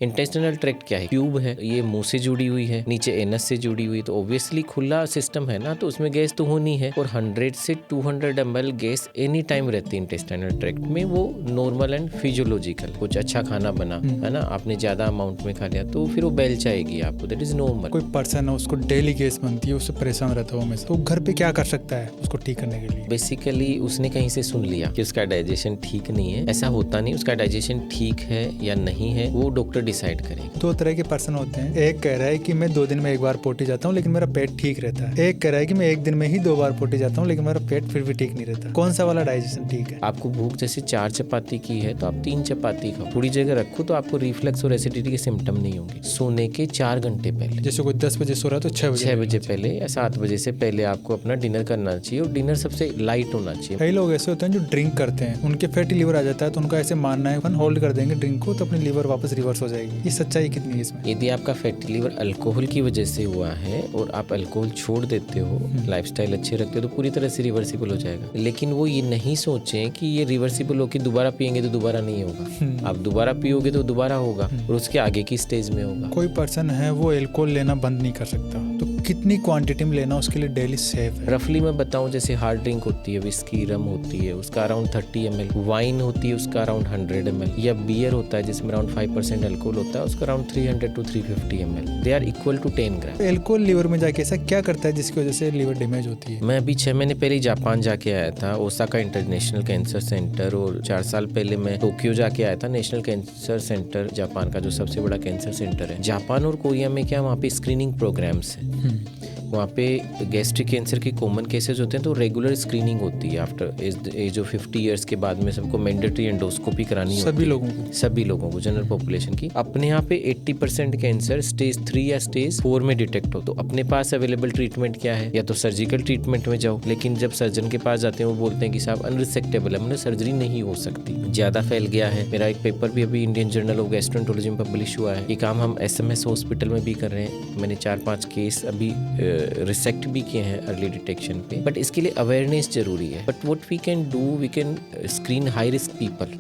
Intestinal tract क्या है? Tube है, ये मुंह से जुड़ी हुई है, नीचे एनस से जुड़ी हुई, तो ऑब्वियसली खुला सिस्टम है ना, तो उसमें गैस तो होनी है। और 100 से 200 ml गैस एनी टाइम रहती है इंटेस्टाइनल ट्रैक्ट में। वो नॉर्मल एंड फिजियोलॉजिकल। कुछ अच्छा खाना बना है ना, आपने ज्यादा अमाउंट में खा लिया तो फिर वो बेल जाएगी आपको, दैट इज नॉर्मल। कोई पर्सन है उसको डेली गैस बनती है, उससे परेशान रहता है हमेशा, तो घर पे क्या कर सकता है उसको ठीक करने के लिए? बेसिकली उसने कहीं से सुन लिया कि उसका डाइजेशन ठीक नहीं है। ऐसा होता नहीं, उसका डाइजेशन ठीक है या नहीं है वो डॉक्टर डिसाइड करेगा। 2 तरह के पर्सन होते हैं। एक कह रहा है कि मैं 2 दिन में 1 बार पोटी जाता हूँ लेकिन मेरा पेट ठीक रहता है। एक कह रहा है कि मैं 1 दिन में ही 2 बार पोटी जाता हूँ लेकिन मेरा पेट फिर भी ठीक नहीं रहता। कौन सा वाला डाइजेशन ठीक है? आपको भूख जैसे 4 चपाती की है तो आप 3 चपाती खाओ, थोड़ी जगह रखो तो आपको रिफ्लक्स और एसिडिटी के सिम्टम नहीं होंगे। सोने के 4 घंटे पहले, जैसे कोई 10 बजे सो रहा है तो 6 बजे पहले या 7 बजे से पहले आपको अपना डिनर करना चाहिए, और डिनर सबसे लाइट होना चाहिए। कई लोग ऐसे होते हैं जो ड्रिंक करते हैं, उनके फैटी लिवर आ जाता है, तो उनका ऐसे मानना है होल्ड कर देंगे ड्रिंक को तो अपनी लिवर वापस रिवर्स हो जाएगी। ये सच्चाई कितनी है इसमें? यदि आपका फैटी लिवर अल्कोहल की वजह से हुआ है और आप अल्कोहल छोड़ देते हो, लाइफस्टाइल अच्छे रखते हो, तो पूरी तरह से रिवर्सिबल हो जाएगा। लेकिन वो ये नहीं सोचें कि ये रिवर्सिबल हो कि दोबारा पियेंगे तो दोबारा नहीं होगा। आप दोबारा पियोगे तो दोबारा होगा और उसके आगे की स्टेज में होगा। कोई पर्सन है वो अल्कोहल लेना बंद नहीं कर सकता, तो कितनी क्वांटिटी में लेना उसके लिए डेली सेफ है? रफली मैं बताऊं, जैसे हार्ड ड्रिंक होती है, विस्की रम होती है, उसका अराउंड 30 ml, वाइन होती है उसका अराउंड 100 ml, या बियर होता है जिसमें अराउंड 5% अल्कोहल होता है, उसका around 300 to 350 ml। They are equal to 10 gram. Alcohol liver में जाके ऐसा क्या करता है जिसकी वजह से लिवर डैमेज होती है? मैं अभी 6 महीने पहले ही जापान जाके आया था, ओसाका इंटरनेशनल कैंसर सेंटर, और 4 साल पहले मैं टोक्यो जाके आया था, नेशनल कैंसर सेंटर जापान का जो सबसे बड़ा कैंसर सेंटर है। जापान और कोरिया में क्या, वहाँ पे स्क्रीनिंग प्रोग्राम्स है। वहाँ पे गैस्ट्रिक कैंसर के कॉमन केसेस होते हैं तो रेगुलर स्क्रीनिंग होती है। आफ्टर एज ऑफ 50 ईयर्स के बाद में सबको मैंडेटरी एंडोस्कोपी करानी होती है, सभी लोगों को जनरल पॉपुलेशन की। अपने यहाँ पे 80% कैंसर स्टेज 3 या स्टेज 4 में डिटेक्ट हो, तो अपने पास अवेलेबल ट्रीटमेंट क्या है? या तो सर्जिकल ट्रीटमेंट में जाओ, लेकिन जब सर्जन के पास जाते हैं वो बोलते हैं कि साहब अनरिसेक्टेबल है, मतलब सर्जरी नहीं हो सकती, ज्यादा फैल गया है। मेरा एक पेपर भी अभी इंडियन जर्नल ऑफ गैस्ट्रोएंटरोलॉजी में पब्लिश हुआ है। ये काम हम SMS हॉस्पिटल में भी कर रहे हैं। मैंने 4-5 केस अभी रिसेक्ट भी किए हैं अर्ली डिटेक्शन पे, बट इसके लिए अवेयरनेस जरूरी है। But what we can do, we can screen high risk people.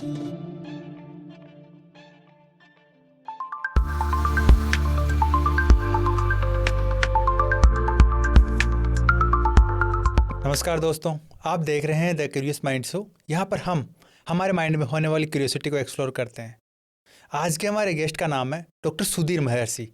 नमस्कार दोस्तों, आप देख रहे हैं द क्यूरियस माइंड शो। यहाँ पर हम हमारे माइंड में होने वाली क्यूरियोसिटी को एक्सप्लोर करते हैं। आज के हमारे गेस्ट का नाम है doctor Sudhir Maharshi,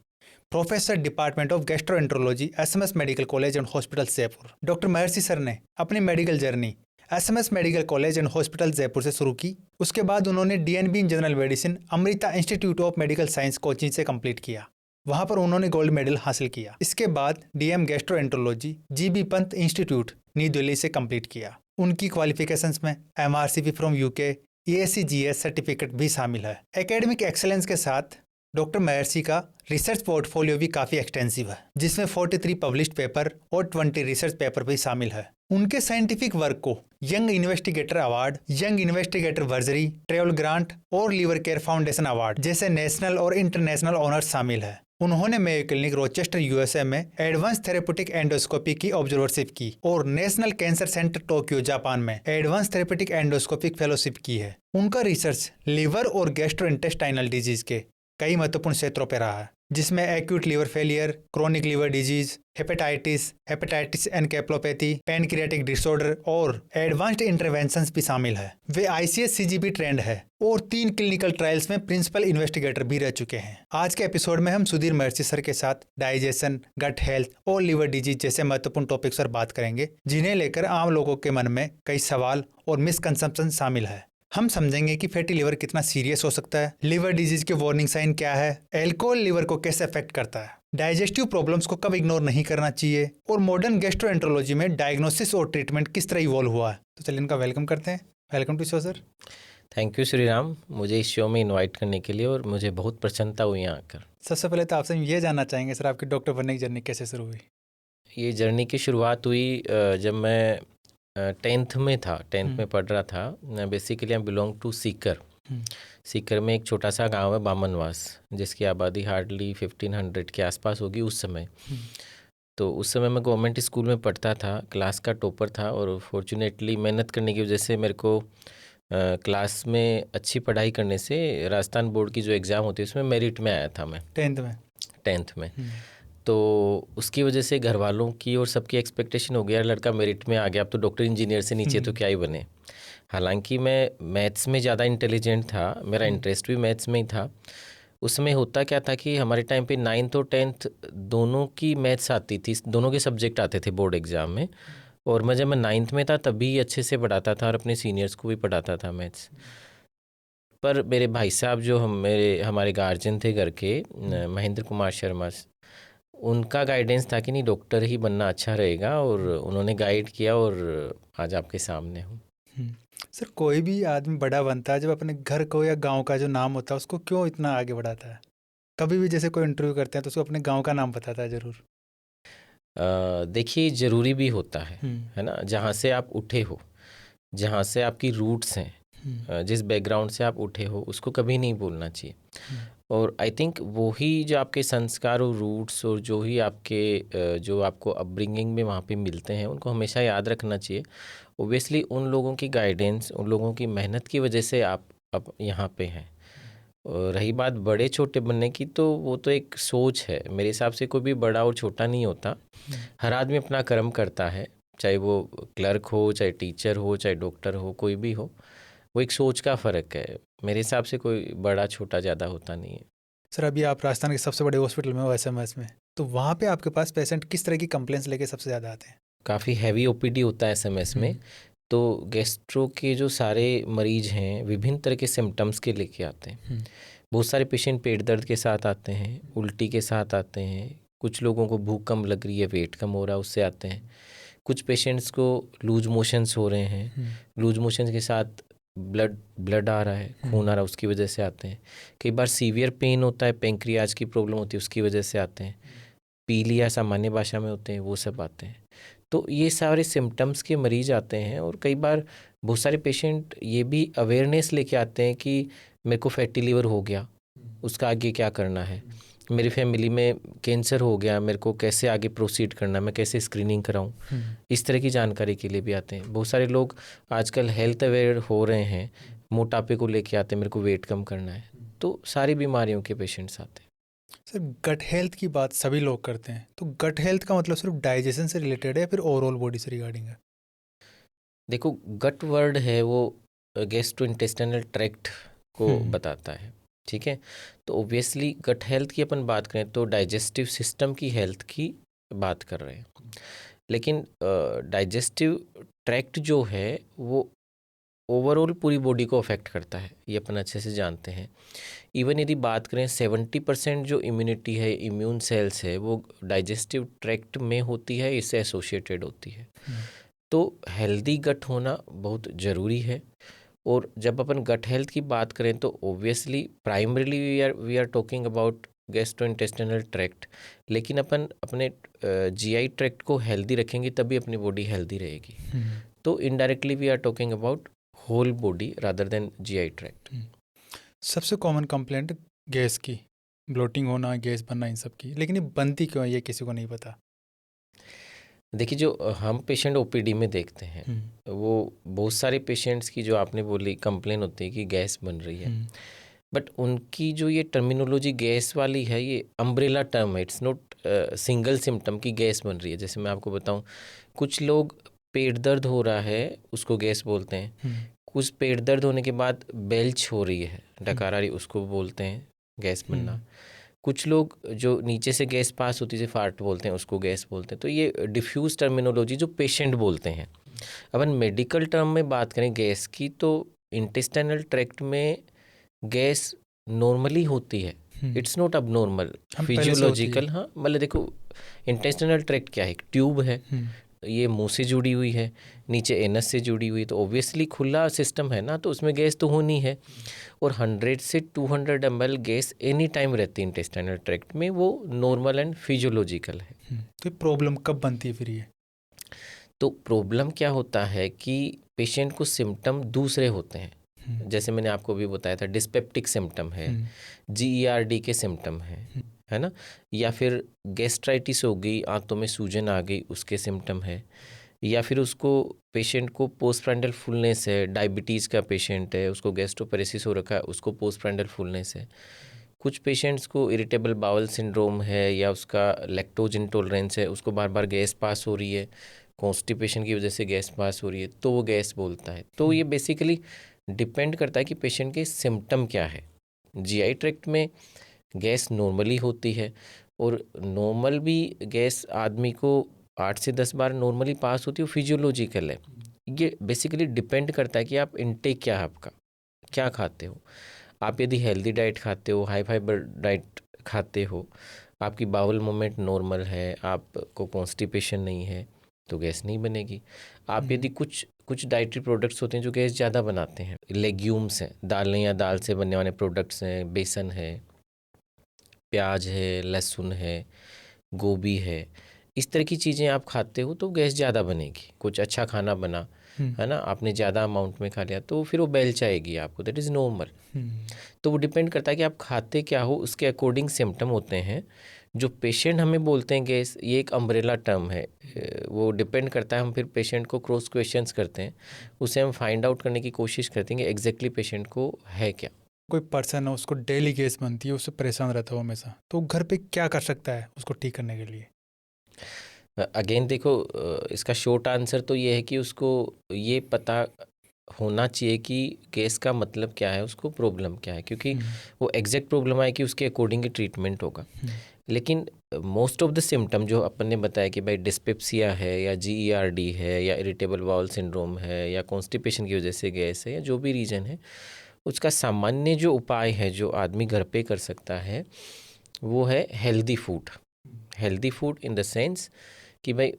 professor department of gastroenterology, SMS medical college and hospital Jaipur. Doctor Maharshi sir ने अपनी medical journey SMS medical college and hospital Jaipur से शुरू की। उसके बाद उन्होंने DNB in general medicine Amrita institute of medical science Cochin से कंप्लीट किया। वहां पर उन्होंने गोल्ड मेडल हासिल किया। इसके बाद DM gastroenterology GB Pant institute new Delhi से कंप्लीट किया। उनकी क्वालिफिकेशंस में MRCP from UK, AACGS certificate भी शामिल है। एकेडमिक एक्सेलेंस के साथ डॉक्टर महर्षि का रिसर्च पोर्टफोलियो भी काफी एक्सटेंसिव है, जिसमें 43 पब्लिश्ड पेपर और 20 रिसर्च पेपर भी शामिल है। उनके साइंटिफिक वर्क को young investigator award, young investigator bursary, travel grant और लीवर केयर फाउंडेशन अवार्ड जैसे नेशनल और इंटरनेशनल ऑनर्स शामिल है। उन्होंने मेयो क्लिनिक रोचेस्टर USA में एडवांस थेरेप्यूटिक एंडोस्कोपी की ऑब्जर्वरशिप की और National Cancer Centre Tokyo Japan में एडवांस थेरेप्यूटिक एंडोस्कोपिक फेलोशिप की है। उनका रिसर्च लिवर और गैस्ट्रोइंटेस्टाइनल डिजीज के कई महत्वपूर्ण क्षेत्रों पर रहा है, जिसमें acute liver failure, chronic liver disease, hepatitis encephalopathy, pancreatic disorder और एडवांस्ड इंटरवेंशंस भी शामिल है। वे ICS CGP ट्रेंड है और 3 क्लिनिकल ट्रायल्स में प्रिंसिपल इन्वेस्टिगेटर भी रह चुके हैं। आज के एपिसोड में हम सुधीर महर्षि सर के साथ डाइजेशन, गट हेल्थ और लिवर डिजीज जैसे महत्वपूर्ण टॉपिक्स पर बात करेंगे, जिन्हें लेकर आम लोगों के मन में कई सवाल और मिसकंसेप्शन शामिल है। हम समझेंगे कि फैटी लिवर कितना सीरियस हो सकता है, लिवर डिजीज के वार्निंग साइन क्या है, अल्कोहल लिवर को कैसे अफेक्ट करता है, डाइजेस्टिव प्रॉब्लम्स को कब इग्नोर नहीं करना चाहिए, और मॉडर्न गैस्ट्रोएंटरोलॉजी में डायग्नोसिस और ट्रीटमेंट किस तरह इवॉल्व हुआ है। तो चलिए इनका वेलकम करते हैं। Welcome to show sir. Thank you Shri Ram, मुझे इस शो में इनवाइट करने के लिए, और मुझे बहुत प्रसन्नता हुई यहाँ आकर। सबसे पहले तो आपसे हम ये जानना चाहेंगे सर, आपकी डॉक्टर बनने की जर्नी कैसे शुरू हुई? ये जर्नी की शुरुआत हुई जब मैं 10th में था, 10th में पढ़ रहा था। Basically I belong to Sikar. Sikar में एक छोटा सा गांव है बामनवास, जिसकी आबादी हार्डली 1500 के आसपास होगी उस समय। तो उस समय मैं गवर्नमेंट स्कूल में पढ़ता था, क्लास का टॉपर था, और फॉर्चुनेटली मेहनत करने की वजह से मेरे को क्लास में अच्छी पढ़ाई करने से राजस्थान बोर्ड की जो एग्ज़ाम होती है उसमें मेरिट में आया था मैं 10th में। 10th में। तो उसकी वजह से घर वालों की और सबकी एक्सपेक्टेशन हो गया लड़का मेरिट में आ गया, अब तो डॉक्टर इंजीनियर से नीचे तो क्या ही बने। हालांकि मैं मैथ्स में ज़्यादा इंटेलिजेंट था, मेरा इंटरेस्ट भी मैथ्स में ही था। उसमें होता क्या था कि हमारे टाइम पे 9th और 10th दोनों की मैथ्स आती थी, दोनों के सब्जेक्ट आते थे बोर्ड एग्ज़ाम में। और जब मैं 9th में था तभी अच्छे से पढ़ाता था और अपने सीनियर्स को भी पढ़ाता था मैथ्स। पर मेरे भाई साहब जो हमारे गार्जियन थे घर के, महेंद्र कुमार शर्मा, उनका गाइडेंस था कि नहीं डॉक्टर ही बनना अच्छा रहेगा, और उन्होंने गाइड किया और आज आपके सामने हूँ। सर, कोई भी आदमी बड़ा बनता है जब अपने घर को या गांव का जो नाम होता है उसको क्यों इतना आगे बढ़ाता है? कभी भी जैसे कोई इंटरव्यू करते हैं तो उसको अपने गांव का नाम बताता है ज़रूर। देखिए ज़रूरी भी होता है ना, जहाँ से आप उठे हो, जहाँ से आपकी रूट्स हैं, जिस बैकग्राउंड से आप उठे हो उसको कभी नहीं भूलना चाहिए। और आई थिंक वही जो आपके संस्कार और रूट्स और जो ही आपके जो आपको अपब्रिंगिंग में वहाँ पे मिलते हैं उनको हमेशा याद रखना चाहिए। ओबियसली उन लोगों की गाइडेंस, उन लोगों की मेहनत की वजह से आप अब यहाँ पे हैं। और रही बात बड़े छोटे बनने की, तो वो तो एक सोच है। मेरे हिसाब से कोई भी बड़ा और छोटा नहीं होता, हर आदमी अपना कर्म करता है, चाहे वो क्लर्क हो, चाहे टीचर हो, चाहे डॉक्टर हो, कोई भी हो। वो एक सोच का फ़र्क है। मेरे हिसाब से कोई बड़ा छोटा ज़्यादा होता नहीं है। सर, अभी आप राजस्थान के सबसे बड़े हॉस्पिटल में हो, एसएमएस में, तो वहाँ पे आपके पास पेशेंट किस तरह की कंप्लेंट्स लेके सबसे ज़्यादा आते हैं? काफ़ी हैवी ओपीडी होता है एसएमएस में। तो गैस्ट्रो के जो सारे मरीज हैं विभिन्न तरह के सिम्टम्स के लेके आते हैं। बहुत सारे पेशेंट पेट दर्द के साथ आते हैं, उल्टी के साथ आते हैं, कुछ लोगों को भूख कम लग रही है, वेट कम हो रहा है, उससे आते हैं। कुछ पेशेंट्स को लूज मोशंस हो रहे हैं, लूज मोशंस के साथ ब्लड आ रहा है, खून आ रहा है, उसकी वजह से आते हैं। कई बार सीवियर पेन होता है, पेंक्रियाज की प्रॉब्लम होती है, उसकी वजह से आते हैं। पीलिया या सामान्य भाषा में होते हैं, वो सब आते हैं। तो ये सारे सिम्टम्स के मरीज आते हैं। और कई बार बहुत सारे पेशेंट ये भी अवेयरनेस लेके आते हैं कि मेरे को फैटी लीवर हो गया, उसका आगे क्या करना है, मेरी फैमिली में कैंसर हो गया, मेरे को कैसे आगे प्रोसीड करना, मैं कैसे स्क्रीनिंग कराऊं, इस तरह की जानकारी के लिए भी आते हैं। बहुत सारे लोग आजकल हेल्थ अवेयर हो रहे हैं, मोटापे को लेके आते हैं, मेरे को वेट कम करना है। तो सारी बीमारियों के पेशेंट्स आते हैं। सर, गट हेल्थ की बात सभी लोग करते हैं, तो गट हेल्थ का मतलब सिर्फ डाइजेशन से रिलेटेड है या फिर ओवरऑल बॉडी से रिगार्डिंग है? देखो, गट वर्ड है वो गैस्ट्रोइंटेस्टाइनल ट्रैक्ट को बताता है, ठीक है। तो ओबियसली गट हेल्थ की अपन बात करें तो डाइजेस्टिव सिस्टम की हेल्थ की बात कर रहे हैं। लेकिन डाइजेस्टिव ट्रैक्ट जो है वो ओवरऑल पूरी बॉडी को अफेक्ट करता है, ये अपन अच्छे से जानते हैं। इवन यदि बात करें 70% जो इम्यूनिटी है, इम्यून सेल्स है, वो डाइजेस्टिव ट्रैक्ट में होती है, इससे एसोसिएटेड होती है। तो हेल्दी गट होना बहुत ज़रूरी है। और जब अपन गट हेल्थ की बात करें तो obviously primarily we are talking about gastrointestinal tract. लेकिन अपन अपने जीआई ट्रैक्ट को हेल्दी रखेंगे तभी अपनी बॉडी हेल्दी रहेगी। तो indirectly we are talking about whole body rather than GI tract. सबसे कॉमन कंप्लेंट गैस की, ब्लोटिंग होना, गैस बनना, इन सब की, लेकिन ये बनती क्यों है ये किसी को नहीं पता। देखिए, जो हम पेशेंट ओपीडी में देखते हैं वो बहुत सारे पेशेंट्स की जो आपने बोली कंप्लेन होती है कि गैस बन रही है। बट उनकी जो ये टर्मिनोलॉजी गैस वाली है, ये अम्ब्रेला टर्म है, इट्स नॉट सिंगल सिम्टम की गैस बन रही है। जैसे मैं आपको बताऊं, कुछ लोग पेट दर्द हो रहा है उसको गैस बोलते हैं, कुछ पेट दर्द होने के बाद बेल्च हो रही है, डकार आ रही, उसको बोलते हैं गैस बनना। कुछ लोग जो नीचे से गैस पास होती है फार्ट बोलते हैं, उसको गैस बोलते हैं। तो ये डिफ्यूज टर्मिनोलॉजी जो पेशेंट बोलते हैं। अपन मेडिकल टर्म में बात करें गैस की तो इंटेस्टाइनल ट्रैक्ट में गैस नॉर्मली होती है, इट्स नॉट अब नॉर्मल, फिजियोलॉजिकल। हाँ, मतलब देखो, इंटेस्टाइनल ट्रैक्ट क्या है, एक ट्यूब है, ये मुंह से जुड़ी हुई है, नीचे एनस से जुड़ी हुई, तो ऑब्वियसली खुला सिस्टम है ना, तो उसमें गैस तो होनी है। और 100 से 200 ml गैस एनी टाइम रहती है इंटेस्टाइनल ट्रैक्ट में, वो नॉर्मल एंड फिजियोलॉजिकल है। तो प्रॉब्लम कब बनती है फिर ये? तो प्रॉब्लम क्या होता है कि पेशेंट को सिम्टम दूसरे होते हैं। जैसे मैंने आपको भी बताया था, डिस्पेप्टिक सिम्टम है, GERD के सिम्टम है ना, या फिर गैस्ट्राइटिस हो गई, आंतों में सूजन आ गई, उसके सिम्टम है, या फिर उसको पेशेंट को पोस्टप्रैंडियल फुलनेस है, डायबिटीज़ का पेशेंट है, उसको गैस्ट्रोपेरेसिस हो रखा है, उसको पोस्टप्रैंडियल फुलनेस है। कुछ पेशेंट्स को इरिटेबल बाउल सिंड्रोम है या उसका लैक्टोज इंटॉलरेंस है, उसको बार बार गैस पास हो रही है, कॉन्स्टिपेशन की वजह से गैस पास हो रही है, तो वो गैस बोलता है। तो ये बेसिकली डिपेंड करता है कि पेशेंट के सिम्टम क्या है। जीआई ट्रैक्ट में गैस नॉर्मली होती है, और नॉर्मल भी गैस आदमी को 8 से 10 बार नॉर्मली पास होती है, फिजियोलॉजिकल है। ये बेसिकली डिपेंड करता है कि आप इनटेक क्या है, आपका क्या खाते हो। आप यदि हेल्दी डाइट खाते हो, हाई फाइबर डाइट खाते हो, आपकी बाउल मूवमेंट नॉर्मल है, आपको कॉन्स्टिपेशन नहीं है, तो गैस नहीं बनेगी। आप यदि कुछ डाइटरी प्रोडक्ट्स होते हैं जो गैस ज़्यादा बनाते हैं, लेग्यूम्स हैं, दालें या दाल से बनने वाले प्रोडक्ट्स हैं, बेसन है, प्याज है, लहसुन है, गोभी है, इस तरह की चीज़ें आप खाते हो तो गैस ज़्यादा बनेगी। कुछ अच्छा खाना बना है ना, आपने ज़्यादा अमाउंट में खा लिया तो फिर वो बेल चाहेगी आपको, दैट इज़ नॉर्मल। तो वो डिपेंड करता है कि आप खाते क्या हो, उसके अकॉर्डिंग सिम्टम होते हैं। जो पेशेंट हमें बोलते हैं गैस, ये एक अम्ब्रेला टर्म है, वो डिपेंड करता है। हम फिर पेशेंट को क्रॉस क्वेश्चंस करते हैं, उसे हम फाइंड आउट करने की कोशिश करते हैं कि एग्जैक्टली पेशेंट को है क्या। कोई पर्सन है उसको डेली गैस बनती है, उससे परेशान रहता हो हमेशा, तो घर पे क्या कर सकता है उसको ठीक करने के लिए? अगेन देखो, इसका शॉर्ट आंसर तो ये है कि उसको ये पता होना चाहिए कि गैस का मतलब क्या है, उसको प्रॉब्लम क्या है, क्योंकि वो एग्जैक्ट प्रॉब्लम आए कि उसके अकॉर्डिंग ही ट्रीटमेंट होगा। लेकिन मोस्ट ऑफ द सिम्टम जो अपन ने बताया कि भाई डिस्पेप्सिया है या जीईआरडी है या इरिटेबल बाउल सिंड्रोम है या कॉन्स्टिपेशन की वजह से गैस है या जो भी रीज़न है, उसका सामान्य जो उपाय है जो आदमी घर पे कर सकता है वो है healthy food. Healthy food in the sense कि भाई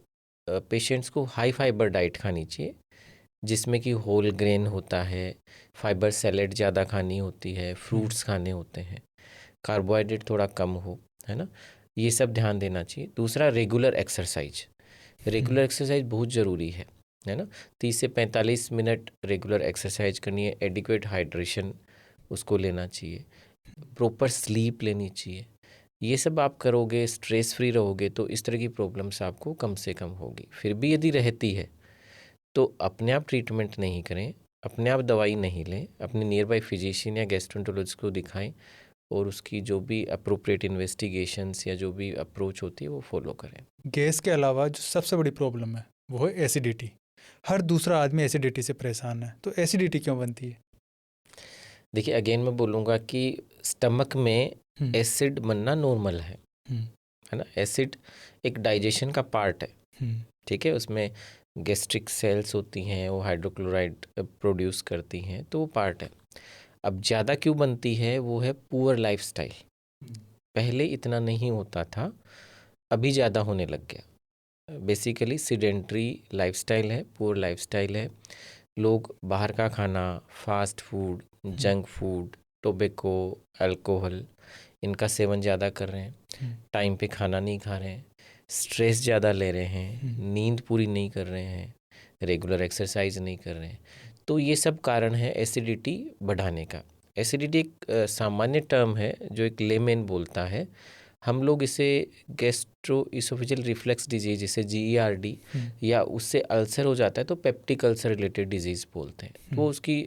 पेशेंट्स को हाई फाइबर डाइट खानी चाहिए, जिसमें कि होल ग्रेन होता है, फाइबर सैलेड ज़्यादा खानी होती है, फ्रूट्स खाने होते हैं, कार्बोहाइड्रेट थोड़ा कम हो, है ना, ये सब ध्यान देना चाहिए। दूसरा, रेगुलर एक्सरसाइज। रेगुलर एक्सरसाइज बहुत ज़रूरी है ना। 30 से 45 मिनट रेगुलर एक्सरसाइज करनी है। एडिक्वेट हाइड्रेशन उसको लेना चाहिए, प्रॉपर स्लीप लेनी चाहिए। ये सब आप करोगे, स्ट्रेस फ्री रहोगे, तो इस तरह की प्रॉब्लम्स आपको कम से कम होगी। फिर भी यदि रहती है तो अपने आप ट्रीटमेंट नहीं करें, अपने आप दवाई नहीं लें, अपने नियर बाई फिजिशियन या गैस्ट्रोएंटरोलॉजिस्ट को दिखाएं और उसकी जो भी अप्रोप्रिएट इन्वेस्टिगेशंस या जो भी अप्रोच होती है वो फॉलो करें। गैस के अलावा जो सबसे बड़ी प्रॉब्लम है वो है एसिडिटी। हर दूसरा आदमी एसिडिटी से परेशान है, तो एसिडिटी क्यों बनती है? देखिए, अगेन मैं बोलूँगा कि स्टमक में एसिड बनना नॉर्मल है ना। एसिड एक डाइजेशन का पार्ट है, ठीक है। उसमें गैस्ट्रिक सेल्स होती हैं, वो हाइड्रोक्लोराइड प्रोड्यूस करती हैं, तो वो पार्ट है। अब ज़्यादा क्यों बनती है, वो है पुअर लाइफस्टाइल। पहले इतना नहीं होता था, अभी ज़्यादा होने लग गया। बेसिकली सीडेंट्री लाइफस्टाइल है, पुअर लाइफस्टाइल है। लोग बाहर का खाना, fast food, junk food, tobacco, alcohol, इनका सेवन ज़्यादा कर रहे हैं। टाइम पे खाना नहीं खा रहे हैं, स्ट्रेस ज़्यादा ले रहे हैं, नींद पूरी नहीं कर रहे हैं, रेगुलर एक्सरसाइज नहीं कर रहे हैं। तो ये सब कारण है एसिडिटी बढ़ाने का। एसिडिटी एक सामान्य टर्म है जो एक लेमैन बोलता है। हम लोग इसे गैस्ट्रो इसोफेजियल रिफ्लक्स डिजीज, जिसे जीईआरडी, या उससे अल्सर हो जाता है तो पेप्टिक अल्सर रिलेटेड डिजीज़ बोलते हैं। तो उसकी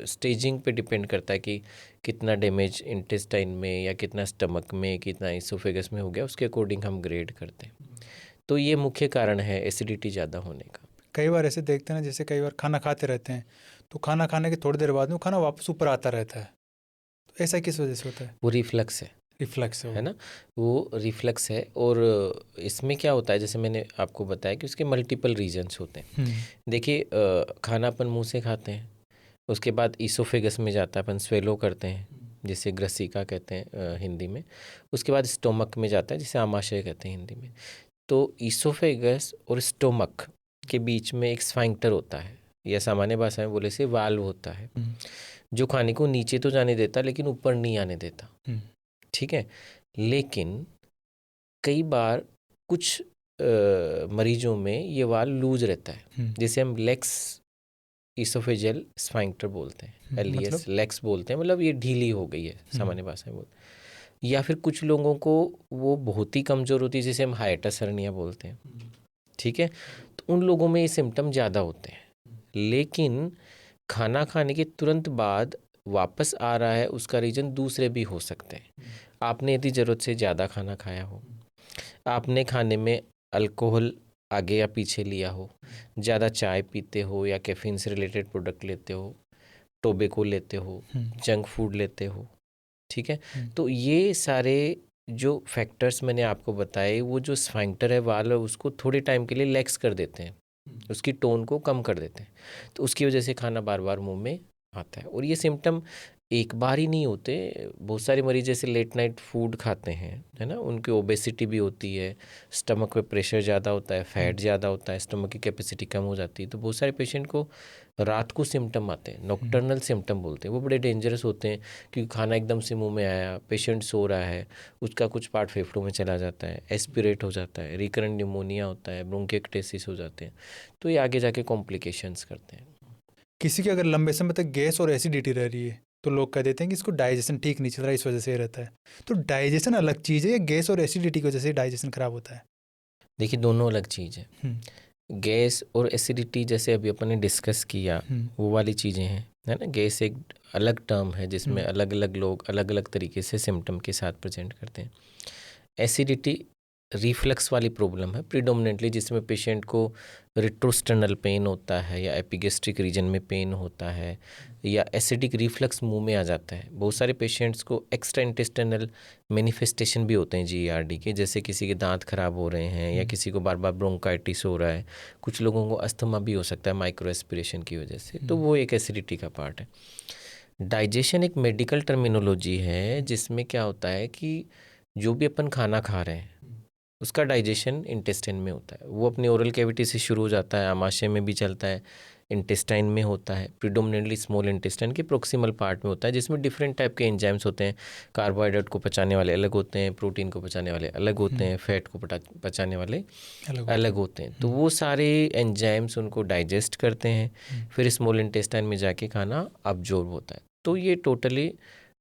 स्टेजिंग पे डिपेंड करता है कि कितना डैमेज इंटेस्टाइन में या कितना स्टमक में, कितना इसोफेगस में हो गया, उसके अकॉर्डिंग हम ग्रेड करते हैं। तो ये मुख्य कारण है एसिडिटी ज़्यादा होने का। कई बार ऐसे देखते हैं ना, जैसे कई बार खाना खाते रहते हैं तो खाना खाने के थोड़ी देर बाद में खाना वापस ऊपर आता रहता है, तो ऐसा किस वजह से होता है? वो रिफ्लक्स है, रिफ्लेक्स है ना, वो रिफ्लक्स है। और इसमें क्या होता है, जैसे मैंने आपको बताया कि उसके मल्टीपल रीजन्स होते हैं। देखिए, खाना अपन मुंह से खाते हैं, उसके बाद ईसोफेगस में जाता है, अपन स्वेलो करते हैं जिसे ग्रसिका कहते हैं हिंदी में। उसके बाद स्टोमक में जाता है जिसे आमाशय कहते हैं हिंदी में। तो ईसोफेगस और स्टोमक के बीच में एक स्फिंक्टर होता है, या सामान्य भाषा में बोले से वाल्व होता है, जो खाने को नीचे तो जाने देता लेकिन ऊपर नहीं आने देता, ठीक है। लेकिन कई बार कुछ मरीजों में ये वाल्व लूज रहता है, जिसे हम लेक्स इसोफेजियल स्फिंक्टर बोलते हैं, एलईएस लेक्स बोलते हैं, मतलब ये ढीली हो गई है सामान्य भाषा में बोलते हैं। या फिर कुछ लोगों को वो बहुत ही कमज़ोर होती है, जिसे हम हाइटस हर्निया बोलते हैं, ठीक है। तो उन लोगों में ये सिम्टम ज़्यादा होते हैं। लेकिन खाना खाने के तुरंत बाद वापस आ रहा है, उसका रीज़न दूसरे भी हो सकते हैं। आपने यदि ज़रूरत से ज़्यादा खाना खाया हो, आपने खाने में अल्कोहल आगे या पीछे लिया हो, ज़्यादा चाय पीते हो या कैफीन से रिलेटेड प्रोडक्ट लेते हो, टोबैको लेते हो, जंक फूड लेते हो, ठीक है। तो ये सारे जो फैक्टर्स मैंने आपको बताए, वो जो स्फिंक्टर है वाल है उसको थोड़े टाइम के लिए लैक्स कर देते हैं, उसकी टोन को कम कर देते हैं। तो उसकी वजह से खाना बार बार मुंह में आता है। और ये सिम्टम एक बार ही नहीं होते। बहुत सारे मरीज जैसे लेट नाइट फूड खाते हैं, है ना, उनकी ओबेसिटी भी होती है, स्टमक पे प्रेशर ज़्यादा होता है, फैट ज़्यादा होता है, स्टमक की कैपेसिटी कम हो जाती है। तो बहुत सारे पेशेंट को रात को सिम्टम आते हैं, नॉकटर्नल सिम्टम बोलते हैं। वो बड़े डेंजरस होते हैं क्योंकि खाना एकदम से मुंह में आया, पेशेंट सो रहा है, उसका कुछ पार्ट फेफड़ों में चला जाता है, एस्पिरेट हो जाता है, रिकरेंट निमोनिया होता है, ब्रोंकिएक्टेसिस हो जाते हैं। तो ये आगे जाके कॉम्प्लिकेशंस करते हैं। किसी की अगर लंबे समय तक गैस और एसिडिटी रह रही है तो लोग कह देते हैं कि इसको डाइजेशन ठीक नहीं चल रहा, इस वजह से ये रहता है। तो डाइजेशन अलग चीज़ है या गैस और एसिडिटी की वजह से डाइजेशन खराब होता है? देखिए, दोनों अलग चीज़ है। गैस और एसिडिटी जैसे अभी अपन ने डिस्कस किया, वो वाली चीज़ें हैं, है ना। गैस एक अलग टर्म है जिसमें अलग अलग लोग अलग अलग तरीके से सिम्टम के साथ प्रेजेंट करते हैं। एसिडिटी रिफ्लक्स वाली प्रॉब्लम है प्रीडोमिनेंटली, जिसमें पेशेंट को रेट्रोस्टर्नल पेन होता है या एपिगेस्ट्रिक रीजन में पेन होता है या एसिडिक रिफ्लक्स मुंह में आ जाता है। बहुत सारे पेशेंट्स को एक्स्ट्रा इंटेस्टिनल मैनिफेस्टेशन भी होते हैं GERD के, जैसे किसी के दांत खराब हो रहे हैं या किसी को बार बार ब्रोंकाइटिस हो रहा है, कुछ लोगों को अस्थमा भी हो सकता है माइक्रो एस्पिरेशन की वजह से। तो वो एक एसिडिटी का पार्ट है। डाइजेशन एक मेडिकल टर्मिनोलॉजी है जिसमें क्या होता है कि जो भी अपन खाना खा रहे हैं उसका डाइजेशन इंटेस्टाइन में होता है। वो अपनी ओरल कैविटी से शुरू हो जाता है, आमाशय में भी चलता है, इंटेस्टाइन में होता है, प्रीडोमिनेंटली स्मॉल इंटेस्टाइन के प्रोक्सिमल पार्ट में होता है, जिसमें डिफरेंट टाइप के एंजाइम्स होते हैं। कार्बोहाइड्रेट को पचाने वाले अलग होते हैं, प्रोटीन को पचाने वाले अलग होते हैं, फैट को पचाने वाले अलग होते हैं। तो वो सारे एंजाइम्स उनको डाइजेस्ट करते हैं, फिर स्मॉल इंटेस्टाइन में जाके खाना अब्जॉर्ब होता है। तो ये टोटली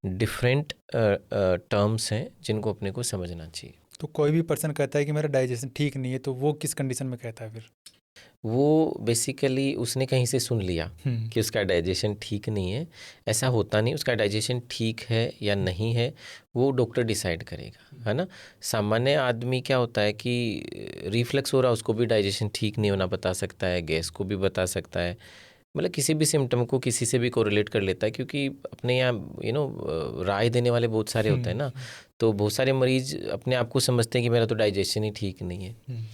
डिफरेंट टर्म्स हैं जिनको अपने को समझना चाहिए। तो कोई भी पर्सन कहता है कि मेरा डाइजेशन ठीक नहीं है, तो वो किस कंडीशन में कहता है फिर? वो बेसिकली उसने कहीं से सुन लिया कि उसका डाइजेशन ठीक नहीं है। ऐसा होता नहीं, उसका डाइजेशन ठीक है या नहीं है वो डॉक्टर डिसाइड करेगा, है ना। सामान्य आदमी क्या होता है कि रिफ्लक्स हो रहा है, उसको भी डाइजेशन ठीक नहीं होना बता सकता है, गैस को भी बता सकता है, मतलब किसी भी सिम्टम को किसी से भी कोरिलेट कर लेता है, क्योंकि अपने यहाँ राय देने वाले बहुत सारे होते हैं ना। तो बहुत सारे मरीज अपने आप को समझते हैं कि मेरा तो डाइजेशन ही ठीक नहीं है।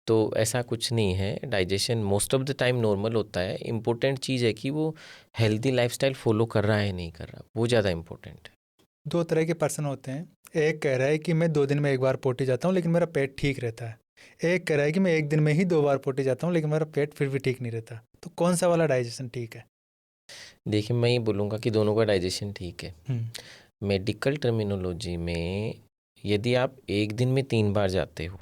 तो ऐसा कुछ नहीं है, digestion most of the time normal होता है। इम्पोर्टेंट चीज़ है कि वो हेल्दी लाइफस्टाइल फॉलो कर रहा है नहीं कर रहा, वो ज़्यादा इम्पोर्टेंट है। दो तरह के पर्सन होते हैं, एक कह रहा है कि मैं 2 दिन में 1 बार पोटी जाता हूँ लेकिन मेरा पेट ठीक रहता है, एक कह रहा है कि मैं 1 दिन में ही 2 बार पोटी जाता हूँ लेकिन मेरा पेट फिर भी ठीक नहीं रहता। तो कौन सा वाला डाइजेशन ठीक है? देखिए, मैं ये बोलूँगा कि दोनों का डाइजेशन ठीक है। मेडिकल टर्मिनोलॉजी में यदि आप 1 दिन में 3 बार जाते हो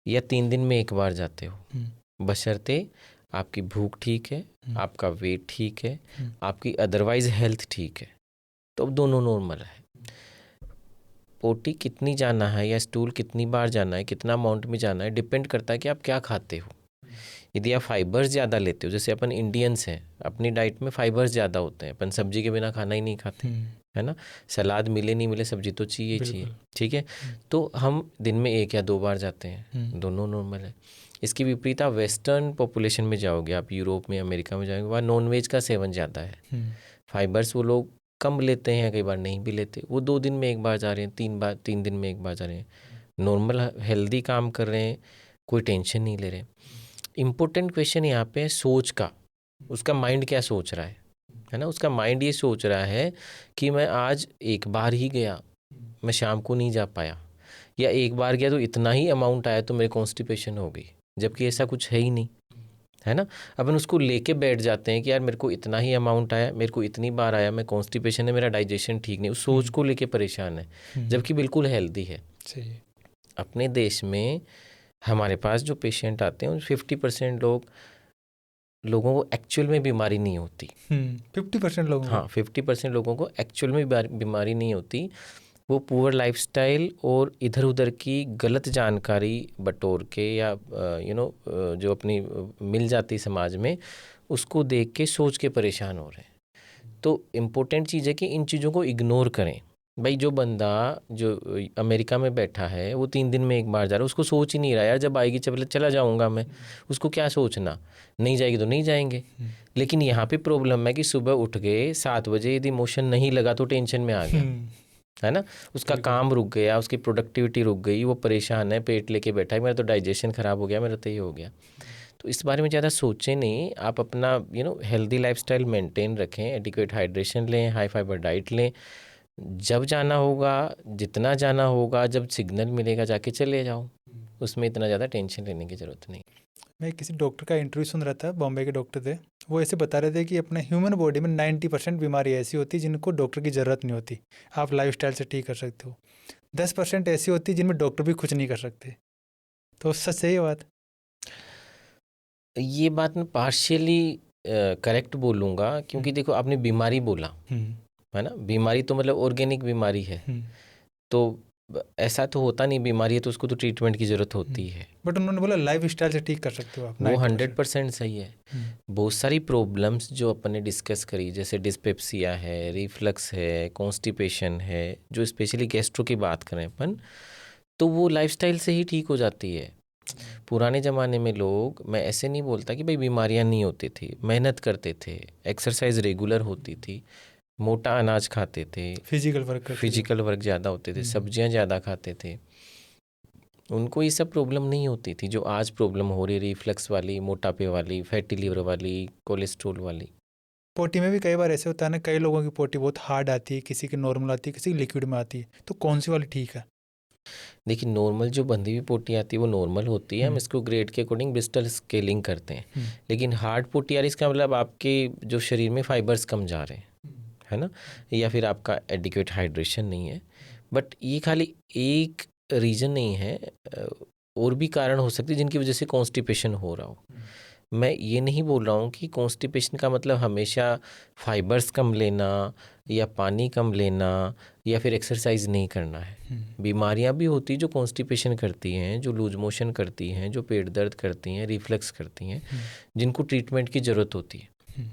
या 3 दिन में 1 बार जाते हो, बशर्ते आपकी भूख ठीक है, आपका वेट ठीक है, आपकी अदरवाइज हेल्थ ठीक है, तो अब दोनों नॉर्मल है। पोटी कितनी जाना है या स्टूल कितनी बार जाना है, कितना अमाउंट में जाना है, डिपेंड करता है कि आप क्या खाते हो। यदि आप फाइबर्स ज़्यादा लेते हो, जैसे अपन इंडियंस हैं, अपनी डाइट में फाइबर्स ज़्यादा होते हैं, अपन सब्जी के बिना खाना ही नहीं खाते, है ना। सलाद मिले नहीं मिले सब्जी तो चाहिए चाहिए, ठीक है। तो हम दिन में 1 या 2 बार जाते हैं, दोनों नॉर्मल है। इसकी विपरीत आप वेस्टर्न पॉपुलेशन में जाओगे, आप यूरोप में अमेरिका में जाओगे, वहाँ नॉनवेज का सेवन ज़्यादा है, फाइबर्स वो लोग कम लेते हैं, कई बार नहीं भी लेते। वो 2 दिन में 1 बार जा रहे हैं, 3 दिन में 1 बार जा रहे हैं, नॉर्मल हेल्दी काम कर रहे हैं, कोई टेंशन नहीं ले रहे। इम्पोर्टेंट क्वेश्चन यहाँ पे है सोच का, उसका माइंड क्या सोच रहा है ना। उसका माइंड ये सोच रहा है कि मैं आज 1 बार ही गया, मैं शाम को नहीं जा पाया, या 1 बार गया तो इतना ही अमाउंट आया तो मेरे कॉन्स्टिपेशन हो गई, जबकि ऐसा कुछ है ही नहीं, है ना। अपन उसको लेके बैठ जाते हैं कि यार मेरे को इतना ही अमाउंट आया, मेरे को इतनी बार आया, मैं कॉन्स्टिपेशन है, मेरा डाइजेशन ठीक नहीं, उस सोच को लेके परेशान है, जबकि बिल्कुल हेल्दी है। अपने देश में हमारे पास जो पेशेंट आते हैं उन 50% लोगों को एक्चुअल में बीमारी नहीं होती। 50% लोगों को? हाँ, 50% लोगों को एक्चुअल में बीमारी नहीं होती। वो पुअर लाइफस्टाइल और इधर उधर की गलत जानकारी बटोर के या जो अपनी मिल जाती समाज में, उसको देख के सोच के परेशान हो रहे हैं। तो इम्पोर्टेंट चीज़ है कि इन चीज़ों को इग्नोर करें। भाई जो बंदा जो अमेरिका में बैठा है वो 3 दिन में एक बार जा रहा है, उसको सोच ही नहीं रहा यार जब आएगी चला जाऊंगा मैं, उसको क्या सोचना, नहीं जाएगी तो नहीं जाएंगे। लेकिन यहाँ पे प्रॉब्लम है कि सुबह उठ गए 7 बजे, यदि मोशन नहीं लगा तो टेंशन में आ गया, है ना, उसका काम रुक गया, उसकी प्रोडक्टिविटी रुक गई, वो परेशान है, पेट लेके बैठा है, मेरा तो डाइजेशन ख़राब हो गया, मेरा तो ये हो गया। तो इस बारे में ज़्यादा सोचें नहीं, आप अपना हेल्दी लाइफस्टाइल मेंटेन रखें, एडिक्वेट हाइड्रेशन लें, हाई फाइबर डाइट लें, जब जाना होगा, जितना जाना होगा, जब सिग्नल मिलेगा जाके चले जाओ, उसमें इतना ज़्यादा टेंशन लेने की ज़रूरत नहीं। मैं किसी डॉक्टर का इंटरव्यू सुन रहा था, बॉम्बे के डॉक्टर थे, वो ऐसे बता रहे थे कि अपने ह्यूमन बॉडी में 90% बीमारी ऐसी होती है जिनको डॉक्टर की ज़रूरत नहीं होती, आप लाइफस्टाइल से ठीक कर सकते हो। 10% ऐसी होती है जिनमें डॉक्टर भी कुछ नहीं कर सकते। तो सच है ये बात? ये बात मैं पार्शियली करेक्ट बोलूँगा, क्योंकि देखो आपने बीमारी बोला, है ना, बीमारी तो मतलब ऑर्गेनिक बीमारी है, तो ऐसा तो होता नहीं बीमारी है तो उसको तो ट्रीटमेंट की ज़रूरत होती है। बट उन्होंने बोला लाइफ स्टाइल से ठीक कर सकते हो आप। वो 100% सही है। बहुत सारी प्रॉब्लम्स जो अपन ने डिस्कस करी, जैसे डिस्पेप्सिया है, रिफ्लक्स है, कॉन्स्टिपेशन है, जो स्पेशली गैस्ट्रो की बात करें अपन, तो वो लाइफस्टाइल से ही ठीक हो जाती है। पुराने ज़माने में लोग, मैं ऐसे नहीं बोलता कि भाई बीमारियां नहीं होती थी, मेहनत करते थे, एक्सरसाइज रेगुलर होती थी, मोटा अनाज खाते थे, फिजिकल वर्क ज़्यादा होते थे, सब्जियां ज़्यादा खाते थे, उनको ये सब प्रॉब्लम नहीं होती थी जो आज प्रॉब्लम हो रही, रिफ्लक्स वाली, मोटापे वाली, फैटी लिवर वाली, कोलेस्ट्रॉल वाली। पोटी में भी कई बार ऐसे होता है ना, कई लोगों की पोटी बहुत हार्ड आती है, किसी की नॉर्मल आती है, किसी की लिक्विड में आती है, तो कौन सी वाली ठीक है? देखिए नॉर्मल जो बंधी हुई पोटी आती है वो नॉर्मल होती है, हम इसको ग्रेड के अकॉर्डिंग ब्रिस्टल स्केलिंग करते हैं। लेकिन हार्ड पोटी आ रही, इसका मतलब आपके जो शरीर में फाइबर्स कम जा रहे हैं, है ना, या फिर आपका एडिक्वेट हाइड्रेशन नहीं है। बट ये खाली एक रीज़न नहीं है, और भी कारण हो सकते हैं जिनकी वजह से कॉन्स्टिपेशन हो रहा हो। मैं ये नहीं बोल रहा हूँ कि कॉन्स्टिपेशन का मतलब हमेशा फाइबर्स कम लेना या पानी कम लेना या फिर एक्सरसाइज नहीं करना है। बीमारियाँ भी होती हैं जो कॉन्स्टिपेशन करती हैं, जो लूज मोशन करती हैं, जो पेट दर्द करती हैं, रिफ्लक्स करती हैं, जिनको ट्रीटमेंट की ज़रूरत होती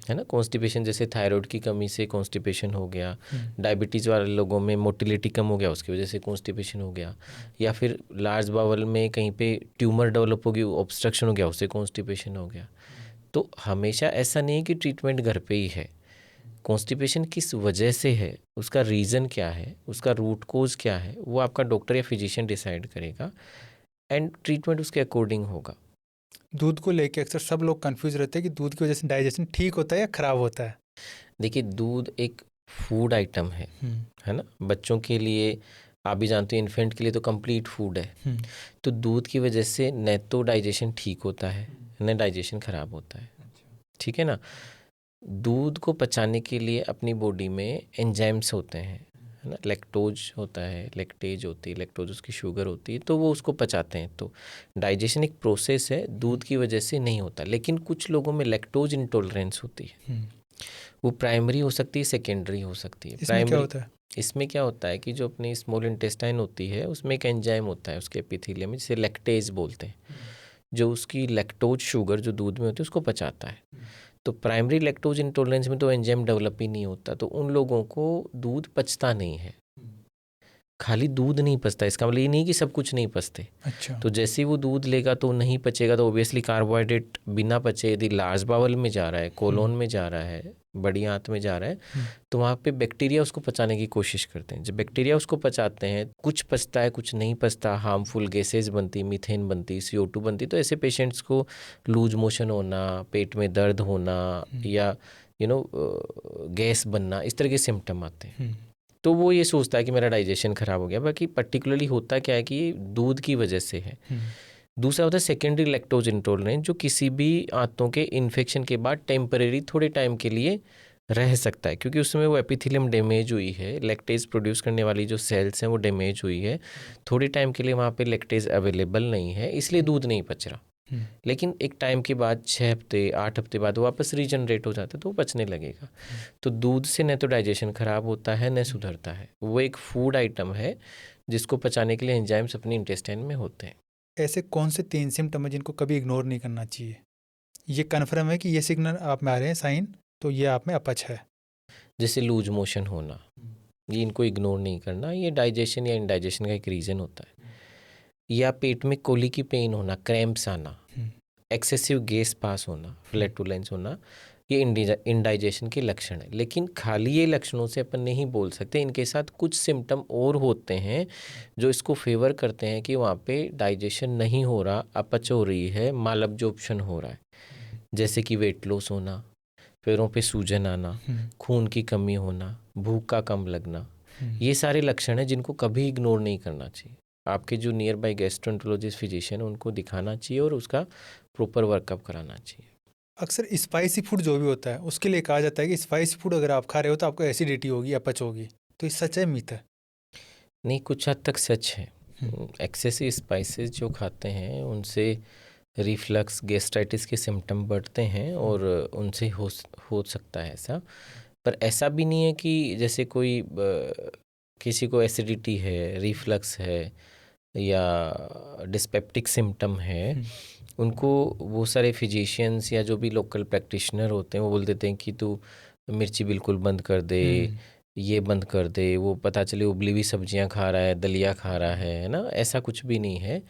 है ना। कॉन्स्टिपेशन जैसे थायराइड की कमी से कॉन्स्टिपेशन हो गया, डायबिटीज़ वाले लोगों में मोटिलिटी कम हो गया, उसकी वजह से कॉन्स्टिपेशन हो गया, या फिर लार्ज बावल में कहीं पे ट्यूमर डेवलप हो गई, ऑब्स्ट्रक्शन हो गया, उससे कॉन्स्टिपेशन हो गया। तो हमेशा ऐसा नहीं है कि ट्रीटमेंट घर पे ही है। कॉन्स्टिपेशन किस वजह से है, उसका रीज़न क्या है, उसका रूट कोज क्या है, वो आपका डॉक्टर या फिजिशियन डिसाइड करेगा एंड ट्रीटमेंट उसके अकॉर्डिंग होगा। दूध को लेके अक्सर सब लोग कंफ्यूज रहते हैं कि दूध की वजह से डाइजेशन ठीक होता है या ख़राब होता है। देखिए दूध एक फूड आइटम है ना, बच्चों के लिए, आप भी जानते हैं इन्फेंट के लिए तो कंप्लीट फूड है। तो दूध की वजह से न तो डाइजेशन ठीक होता है न डाइजेशन ख़राब होता है, ठीक है ना। दूध को पचाने के लिए अपनी बॉडी में एंजाइम्स होते हैं, है ना, लैक्टोज होता है, लैक्टेज होती है, लैक्टोज उसकी शुगर होती है, तो वो उसको पचाते हैं। तो डाइजेशन एक प्रोसेस है, दूध की वजह से नहीं होता। लेकिन कुछ लोगों में लैक्टोज इंटॉलरेंस होती है, वो प्राइमरी हो सकती है, सेकेंडरी हो सकती है। इसमें क्या होता है? इसमें क्या होता है कि जो अपनी स्मॉल इंटेस्टाइन होती है उसमें एक एंजाइम होता है उसके एपिथेलियम में, जिसे लैक्टेज बोलते हैं, जो उसकी लैक्टोज शुगर जो दूध में होती है उसको पचाता है। तो प्राइमरी लैक्टोज इंटॉलरेंस में तो एंजाइम डेवलप ही नहीं होता, तो उन लोगों को दूध पचता नहीं है। खाली दूध नहीं पचता, इसका मतलब ये नहीं कि सब कुछ नहीं पचते। अच्छा। तो जैसे ही वो दूध लेगा तो नहीं पचेगा, तो ऑब्वियसली कार्बोहाइड्रेट बिना पचे यदि लार्ज बावल में जा रहा है, कोलोन में जा रहा है, बड़ी आंत में जा रहा है, तो वहाँ पे बैक्टीरिया उसको पचाने की कोशिश करते हैं। जब बैक्टीरिया उसको पचाते हैं, कुछ पचता है कुछ नहीं पचता, हार्मफुल गैसेज बनती, मीथेन बनती, CO2 बनती, तो ऐसे पेशेंट्स को लूज मोशन होना, पेट में दर्द होना या गैस बनना, इस तरह के सिम्टम आते हैं। तो वो ये सोचता है कि मेरा डाइजेशन ख़राब हो गया। बाकी पर्टिकुलरली होता क्या है कि दूध की वजह से है। दूसरा होता है सेकेंडरी लैक्टोज इंटॉलरेंस, जो किसी भी आंतों के इन्फेक्शन के बाद टेम्परेरी थोड़े टाइम के लिए रह सकता है, क्योंकि उसमें वो एपिथेलियम डैमेज हुई है, लैक्टेज प्रोड्यूस करने वाली जो सेल्स हैं वो डैमेज हुई है, थोड़े टाइम के लिए वहाँ पे लैक्टेज अवेलेबल नहीं है, इसलिए दूध नहीं पच रहा। लेकिन एक टाइम के बाद 6 हफ्ते 8 हफ्ते बाद वो वापस रीजनरेट हो जाता है तो वो पचने लगेगा। तो दूध से न तो डाइजेशन खराब होता है न सुधरता है। वो एक फूड आइटम है जिसको पचाने के लिए एंजाइम्स अपनी इंटेस्टाइन में होते हैं। ऐसे कौन से 3 सिम्टम है जिनको कभी इग्नोर नहीं करना चाहिए? ये कन्फर्म है कि ये सिग्नल आप में आ रहे हैं साइन, तो ये आप में अपच है। जैसे लूज मोशन होना, ये इनको इग्नोर नहीं करना, ये डाइजेशन या इंडाइजेशन का एक रीज़न होता है। या पेट में कोली की पेन होना, क्रैम्प्स आना, एक्सेसिव गैस पास होना, फ्लैटुलेंस होना, ये इंडाइजेशन के लक्षण है। लेकिन खाली ये लक्षणों से अपन नहीं बोल सकते, इनके साथ कुछ सिम्टम और होते हैं जो इसको फेवर करते हैं कि वहाँ पे डाइजेशन नहीं हो रहा, अपच हो रही है, माल अब्जॉर्प्शन हो रहा है। जैसे कि वेट लॉस होना, पैरों पे सूजन आना, खून की कमी होना, भूख का कम लगना, ये सारे लक्षण हैं जिनको कभी इग्नोर नहीं करना चाहिए। आपके जो नियर बाई गैस्ट्रोएंटरोलॉजिस्ट फिजिशियन है उनको दिखाना चाहिए और उसका प्रॉपर वर्कअप कराना चाहिए। अक्सर स्पाइसी फूड जो भी होता है उसके लिए कहा जाता है कि स्पाइसी फूड अगर आप खा रहे हो तो आपको एसिडिटी होगी, अपच होगी, तो ये सच है, मिथ है? नहीं, कुछ हद तक सच है। एक्सेसिव स्पाइसेस जो खाते हैं उनसे रिफ्लक्स, गैस्ट्राइटिस के सिम्टम बढ़ते हैं और उनसे हो सकता है ऐसा। पर ऐसा भी नहीं है कि जैसे कोई किसी को एसिडिटी है, रिफ्लक्स है या डिस्पेप्टिक सिम्टम है, उनको वो सारे फिजिशियंस या जो भी लोकल प्रैक्टिशनर होते हैं वो बोल देते हैं कि तू मिर्ची बिल्कुल बंद कर दे, ये बंद कर दे। वो पता चले उबली हुई सब्जियां खा रहा है, दलिया खा रहा है ना। ऐसा कुछ भी नहीं है।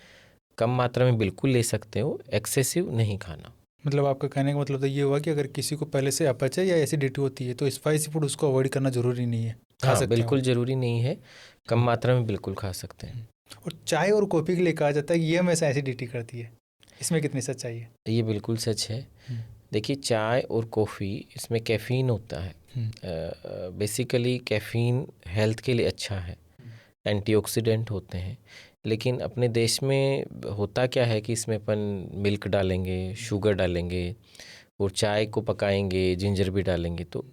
कम मात्रा में बिल्कुल ले सकते हो, एक्सेसिव नहीं खाना। मतलब आपका कहने का मतलब तो ये हुआ कि अगर किसी को पहले से अपच है या एसिडिटी होती है तो स्पाइसी फूड उसको अवॉइड करना जरूरी नहीं है, खा हाँ, सकते हैं बिल्कुल वो। ज़रूरी नहीं है, कम मात्रा में बिल्कुल खा सकते हैं। और चाय और कॉफ़ी के लिए कहा जाता है कि ये हमेशा एसिडिटी करती है, इसमें कितनी सच्चाई है? ये बिल्कुल सच है। देखिए, चाय और कॉफ़ी इसमें कैफ़ीन होता है। बेसिकली कैफ़ीन हेल्थ के लिए अच्छा है, एंटीऑक्सीडेंट होते हैं। लेकिन अपने देश में होता क्या है कि इसमें अपन मिल्क डालेंगे, शुगर डालेंगे और चाय को पकाएंगे, जिंजर भी डालेंगे, तो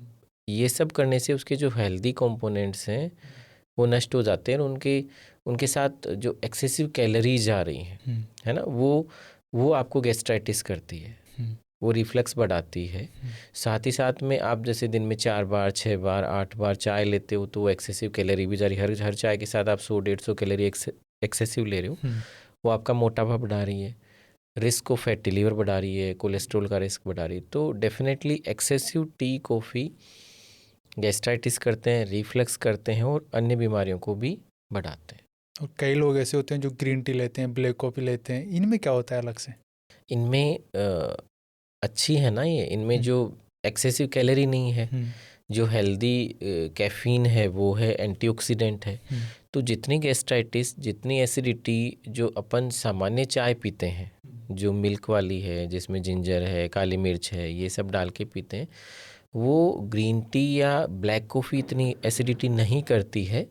ये सब करने से उसके जो हेल्दी कंपोनेंट्स हैं वो नष्ट हो जाते हैं और उनके उनके साथ जो एक्सेसिव कैलोरीज आ रही हैं, है ना, वो आपको गैस्ट्राइटिस करती है, वो रिफ्लक्स बढ़ाती है। साथ ही साथ में आप जैसे दिन में 4 बार 6 बार 8 बार चाय लेते हो तो वो एक्सेसिव कैलोरी भी जा रही है। हर चाय के साथ आप 100-150 कैलोरी एक्सेसिव ले रहे हो, वो आपका मोटापा बढ़ा रही है, रिस्क ऑफ फैटी लीवर बढ़ा रही है, कोलेस्ट्रॉल का रिस्क बढ़ा रही है। तो definitely excessive tea coffee gastritis करते हैं, रिफ्लक्स करते हैं और अन्य बीमारियों को भी बढ़ाते हैं। और कई लोग ऐसे होते हैं जो ग्रीन टी लेते हैं, ब्लैक कॉफ़ी लेते हैं, इनमें क्या होता है अलग से? इनमें अच्छी है ना ये, इनमें जो एक्सेसिव कैलोरी नहीं है, जो हेल्दी कैफीन है वो है, एंटीऑक्सीडेंट है। तो जितनी गैस्ट्राइटिस, जितनी एसिडिटी जो अपन सामान्य चाय पीते हैं, जो मिल्क वाली है जिसमें जिंजर है, काली मिर्च है, ये सब डाल के पीते हैं, वो ग्रीन टी या ब्लैक कॉफ़ी इतनी एसिडिटी नहीं करती है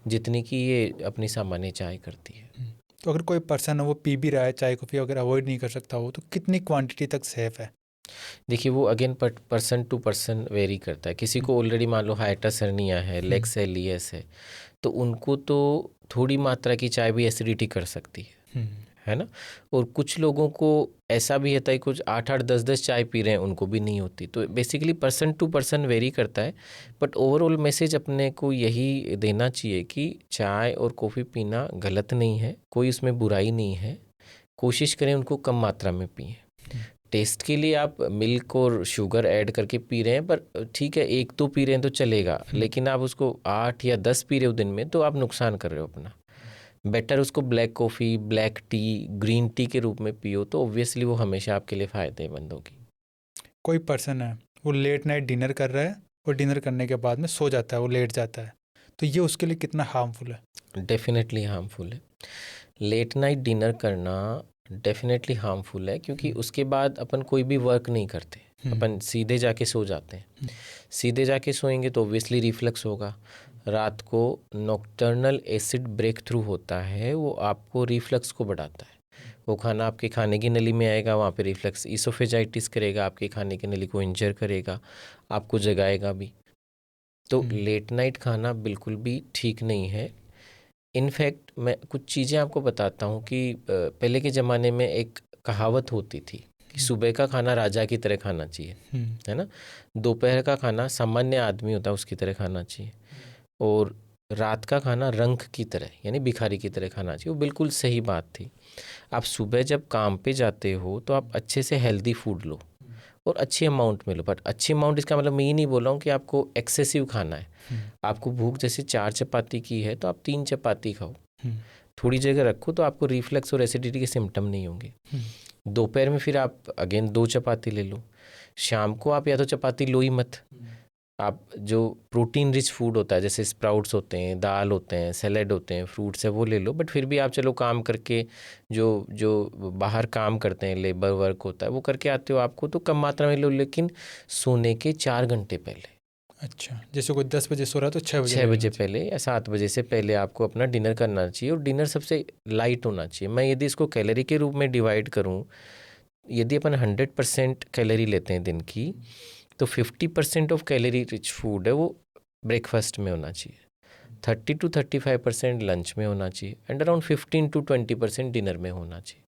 जितनी कि ये अपनी सामान्य चाय करती है। तो अगर कोई पर्सन है वो पी भी रहा है चाय कॉफ़ी, अगर अवॉइड नहीं कर सकता हो तो कितनी क्वांटिटी तक सेफ है? देखिए, वो again person to person vary करता है। किसी को ऑलरेडी मान लो हाइटस हर्निया है, लेक्स एलियस है, तो उनको तो थोड़ी मात्रा की चाय भी एसिडिटी कर सकती है ना। और कुछ लोगों को ऐसा भी होता है, कुछ 8-8 10-10 चाय पी रहे हैं उनको भी नहीं होती। तो basically person to person vary करता है। बट ओवरऑल मैसेज अपने को यही देना चाहिए कि चाय और कॉफ़ी पीना गलत नहीं है, कोई उसमें बुराई नहीं है। कोशिश करें उनको कम मात्रा में पिएं। टेस्ट के लिए आप मिल्क और शुगर ऐड करके पी रहे हैं, पर ठीक है, 1 तो पी रहे हैं तो चलेगा, लेकिन आप उसको 8 या 10 पी रहे हो दिन में तो आप नुकसान कर रहे हो अपना। बेटर उसको black coffee, black T, green tea के रूप में पियो तो ऑब्वियसली वो हमेशा आपके लिए फ़ायदेमंद होगी। कोई पर्सन है वो लेट नाइट डिनर कर रहा है और डिनर करने के बाद में सो जाता है, वो लेट जाता है, तो ये उसके लिए कितना हार्मफुल है? डेफिनेटली हार्मफुल है। लेट नाइट डिनर करना डेफिनेटली हार्मफुल है, क्योंकि उसके बाद अपन कोई भी वर्क नहीं करते, अपन सीधे जाके सो जाते हैं। सीधे जाके सोएंगे तो ऑब्वियसली रिफ्लक्स होगा। रात को नॉक्टर्नल एसिड ब्रेक थ्रू होता है, वो आपको रिफ्लक्स को बढ़ाता है। वो खाना आपके खाने की नली में आएगा, वहाँ पे रिफ्लक्स इसोफेजाइटिस करेगा, आपके खाने की नली को इंजर करेगा, आपको जगाएगा भी। तो लेट नाइट खाना बिल्कुल भी ठीक नहीं है। इनफैक्ट मैं कुछ चीज़ें आपको बताता हूँ कि पहले के ज़माने में एक कहावत होती थी कि सुबह का खाना राजा की तरह खाना चाहिए, है ना, दोपहर का खाना सामान्य आदमी होता है उसकी तरह खाना चाहिए, और रात का खाना रंक की तरह यानी भिखारी की तरह खाना चाहिए। वो बिल्कुल सही बात थी। आप सुबह जब काम पे जाते हो तो आप अच्छे से हेल्दी फूड लो और अच्छी अमाउंट में लो, बट अच्छी अमाउंट इसका मतलब मैं ये नहीं बोल रहा हूँ कि आपको एक्सेसिव खाना है। आपको भूख जैसे 4 चपाती की है तो आप 3 चपाती खाओ, थोड़ी जगह रखो, तो आपको रिफ्लक्स और एसिडिटी के सिम्टम नहीं होंगे। दोपहर में फिर आप अगेन 2 चपाती ले लो। शाम को आप या तो चपाती लो ही मत, आप जो प्रोटीन रिच फूड होता है जैसे स्प्राउट्स होते हैं, दाल होते हैं, सैलेड होते हैं, फ्रूट्स है, वो ले लो। बट फिर भी आप चलो काम करके जो जो बाहर काम करते हैं, लेबर वर्क होता है, वो करके आते हो, आपको तो कम मात्रा में लो, लेकिन सोने के 4 घंटे पहले। अच्छा, जैसे कोई 10 बजे सो रहा है तो 6 बजे 6 बजे पहले या 7 बजे से पहले आपको अपना डिनर करना चाहिए, और डिनर सबसे लाइट होना चाहिए। मैं यदि इसको कैलोरी के रूप में डिवाइड करूँ, यदि अपन 100% कैलोरी लेते हैं दिन की, तो 50% ऑफ कैलोरी रिच फूड है वो ब्रेकफास्ट में होना चाहिए, 30 to 35% लंच में होना चाहिए, एंड अराउंड 15 to 20% डिनर में होना चाहिए।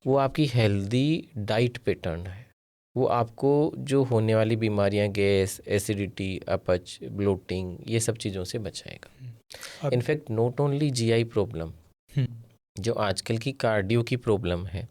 वो आपकी हेल्दी डाइट पैटर्न है, वो आपको जो होने वाली बीमारियां, गैस, एसिडिटी, अपच, ब्लोटिंग, ये सब चीज़ों से बचाएगा। In fact not only GI problem, जो आजकल की कार्डियो की प्रॉब्लम है,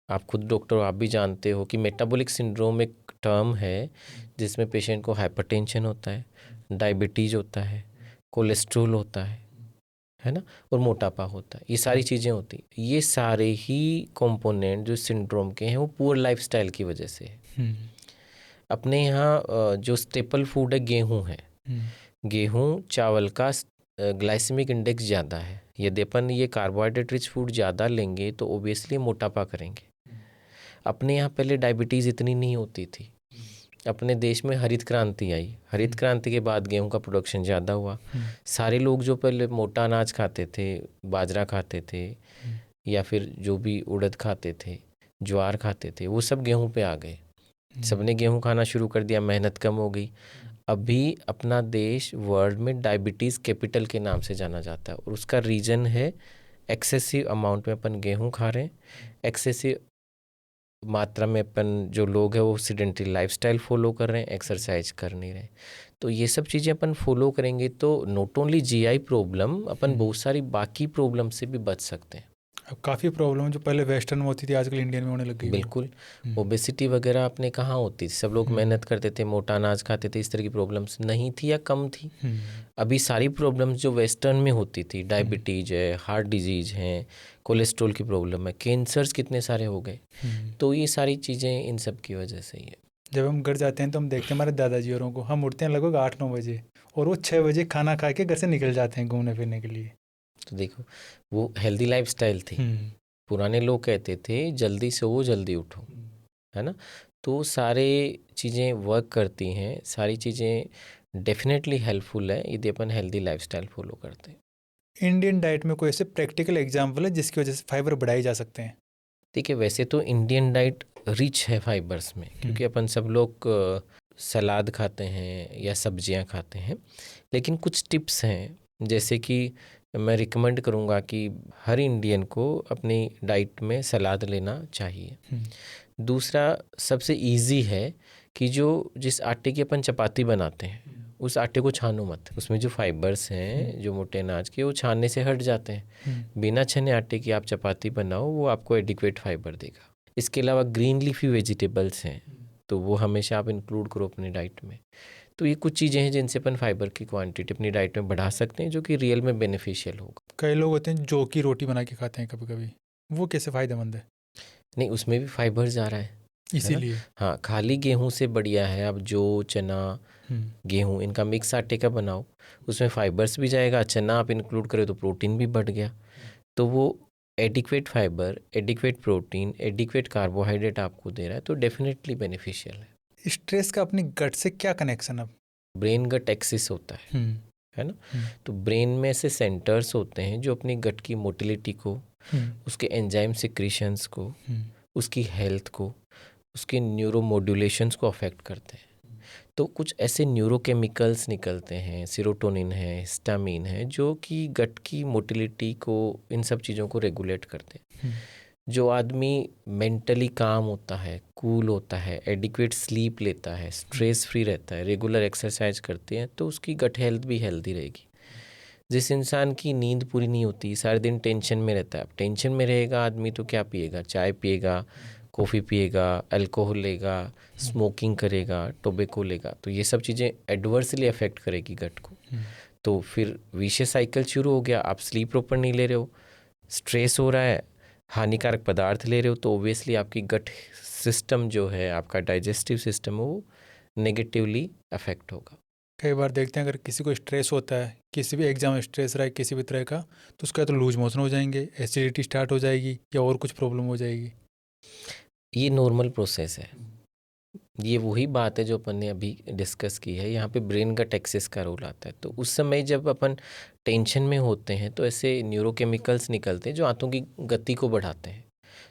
आप खुद डॉक्टर आप भी जानते हो कि मेटाबॉलिक सिंड्रोम एक टर्म है जिसमें पेशेंट को हाइपरटेंशन होता है, डायबिटीज़ होता है, कोलेस्ट्रॉल होता है ना, और मोटापा होता है, ये सारी चीज़ें होती हैं। ये सारे ही कंपोनेंट जो सिंड्रोम के हैं वो पुअर लाइफस्टाइल की वजह से है। अपने यहाँ जो स्टेपल फूड है गेहूँ है, गेहूँ चावल का ग्लाइसेमिक इंडेक्स ज़्यादा है। यदि अपन ये कार्बोहाइड्रेट रिच फूड ज़्यादा लेंगे तो ओबियसली मोटापा करेंगे। अपने यहाँ पहले डायबिटीज़ इतनी नहीं होती थी। अपने देश में हरित क्रांति आई, हरित क्रांति के बाद गेहूं का प्रोडक्शन ज़्यादा हुआ। सारे लोग जो पहले मोटा अनाज खाते थे, बाजरा खाते थे, या फिर जो भी उड़द खाते थे, ज्वार खाते थे, वो सब गेहूं पे आ गए। सबने गेहूं खाना शुरू कर दिया, मेहनत कम हो गई। अभी अपना देश वर्ल्ड में डायबिटीज़ कैपिटल के नाम से जाना जाता है, और उसका रीज़न है एक्सेसिव अमाउंट में अपन गेहूं खा रहे हैं, एक्सेसिव मात्रा में अपन जो लोग हैं वो सीडेंटरी लाइफस्टाइल फॉलो कर रहे हैं, एक्सरसाइज कर नहीं रहे। तो ये सब चीज़ें अपन फॉलो करेंगे तो नॉट ओनली जीआई प्रॉब्लम, अपन बहुत सारी बाकी प्रॉब्लम से भी बच सकते हैं। अब काफ़ी प्रॉब्लम जो पहले वेस्टर्न में होती थी आजकल इंडियन में होने लग गई। बिल्कुल, ओबेसिटी वगैरह अपने कहाँ होती थी, सब लोग मेहनत करते थे, मोटा अनाज खाते थे, इस तरह की प्रॉब्लम्स नहीं थी या कम थी। अभी सारी प्रॉब्लम्स जो वेस्टर्न में होती थी, डायबिटीज़ है, हार्ट डिजीज़ है, कोलेस्ट्रॉल की प्रॉब्लम है, कैंसर्स कितने सारे हो गए, तो ये सारी चीज़ें इन सब की वजह से ही है। जब हम घर जाते हैं तो हम देखते हैं हमारे दादाजी औरों को, हम उठते हैं लगभग 8-9 बजे और वो 6 बजे खाना खा के घर से निकल जाते हैं घूमने फिरने के लिए। तो देखो वो हेल्दी लाइफस्टाइल थी। पुराने लोग कहते थे जल्दी सो जल्दी उठो, है ना, तो सारे चीज़ें वर्क करती हैं, सारी चीज़ें डेफिनेटली हेल्पफुल है यदि अपन हेल्दी लाइफस्टाइल फॉलो करते हैं। इंडियन डाइट में कोई ऐसे प्रैक्टिकल एग्जाम्पल है जिसकी वजह से फाइबर बढ़ाए जा सकते हैं? देखिए वैसे तो इंडियन डाइट रिच है फाइबर्स में, क्योंकि अपन सब लोग सलाद खाते हैं या सब्जियां खाते हैं, लेकिन कुछ टिप्स हैं जैसे कि मैं रिकमेंड करूंगा कि हर इंडियन को अपनी डाइट में सलाद लेना चाहिए। दूसरा सबसे इजी है कि जिस आटे की अपन चपाती बनाते हैं उस आटे को छानो मत, उसमें जो फाइबर्स हैं जो मोटे अनाज के वो छानने से हट जाते हैं। बिना छने आटे की आप चपाती बनाओ, वो आपको एडिक्वेट फाइबर देगा। इसके अलावा ग्रीन लीफी वेजिटेबल्स हैं तो वो हमेशा आप इंक्लूड करो अपनी डाइट में। तो ये कुछ चीज़ें हैं जिनसे अपन फाइबर की क्वांटिटी अपनी डाइट में बढ़ा सकते हैं, जो कि रियल में बेनिफिशियल होगा। कई लोग होते हैं जौ की रोटी बना के खाते हैं कभी कभी, वो कैसे फ़ायदेमंद है? नहीं, उसमें भी फाइबर जा रहा है इसीलिए हाँ, खाली गेहूं से बढ़िया है आप जौ, चना, गेहूं इनका मिक्स आटे का बनाओ, उसमें फाइबर्स भी जाएगा, चना आप इंक्लूड करें तो प्रोटीन भी बढ़ गया। तो वो adequate fibre, adequate protein, adequate carbohydrate आपको दे रहा है, तो डेफिनेटली बेनिफिशियल है। स्ट्रेस का अपनी गट से क्या कनेक्शन? अब ब्रेन गट एक्सिस होता है ना, तो ब्रेन में ऐसे सेंटर्स होते हैं जो अपनी गट की मोटिलिटी को, उसके एंजाइम सिक्रीशंस को, उसकी हेल्थ को, उसके न्यूरोमोड्यूलेशंस को अफेक्ट करते हैं। तो कुछ ऐसे न्यूरोकेमिकल्स निकलते हैं, सीरोटोनिन है, हिस्टामिन है, जो कि गट की मोटिलिटी को, इन सब चीज़ों को रेगुलेट करते हैं। जो आदमी मेंटली काम होता है, कूल होता है, एडिक्वेट स्लीप लेता है, स्ट्रेस फ्री रहता है, रेगुलर एक्सरसाइज करते हैं, तो उसकी गट हेल्थ भी हेल्दी रहेगी। जिस इंसान की नींद पूरी नहीं होती, सारे दिन टेंशन में रहता है, अब टेंशन में रहेगा आदमी तो क्या पिएगा, चाय पिएगा, कॉफ़ी पिएगा, अल्कोहल लेगा, स्मोकिंग करेगा, टोबैको लेगा, तो ये सब चीज़ें एडवर्सली अफेक्ट करेगी गट को। तो फिर विशियस साइकिल शुरू हो गया। आप स्लीप प्रॉपर नहीं ले रहे हो, स्ट्रेस हो रहा है, हानिकारक पदार्थ ले रहे हो, तो ओबियसली आपकी गट सिस्टम जो है, आपका डाइजेस्टिव सिस्टम है, वो नेगेटिवली अफेक्ट होगा। कई बार देखते हैं अगर किसी को स्ट्रेस होता है, किसी भी एग्जाम में स्ट्रेस रहा है किसी भी तरह का, तो उसका तो लूज मोशन हो जाएंगे, एसिडिटी स्टार्ट हो जाएगी या और कुछ प्रॉब्लम हो जाएगी। ये नॉर्मल प्रोसेस है। ये वही बात है जो अपन ने अभी डिस्कस की है। यहाँ पे ब्रेन गट एक्सिस का रोल आता है। तो उस समय जब अपन टेंशन में होते हैं तो ऐसे न्यूरोकेमिकल्स निकलते हैं जो आंतों की गति को बढ़ाते हैं।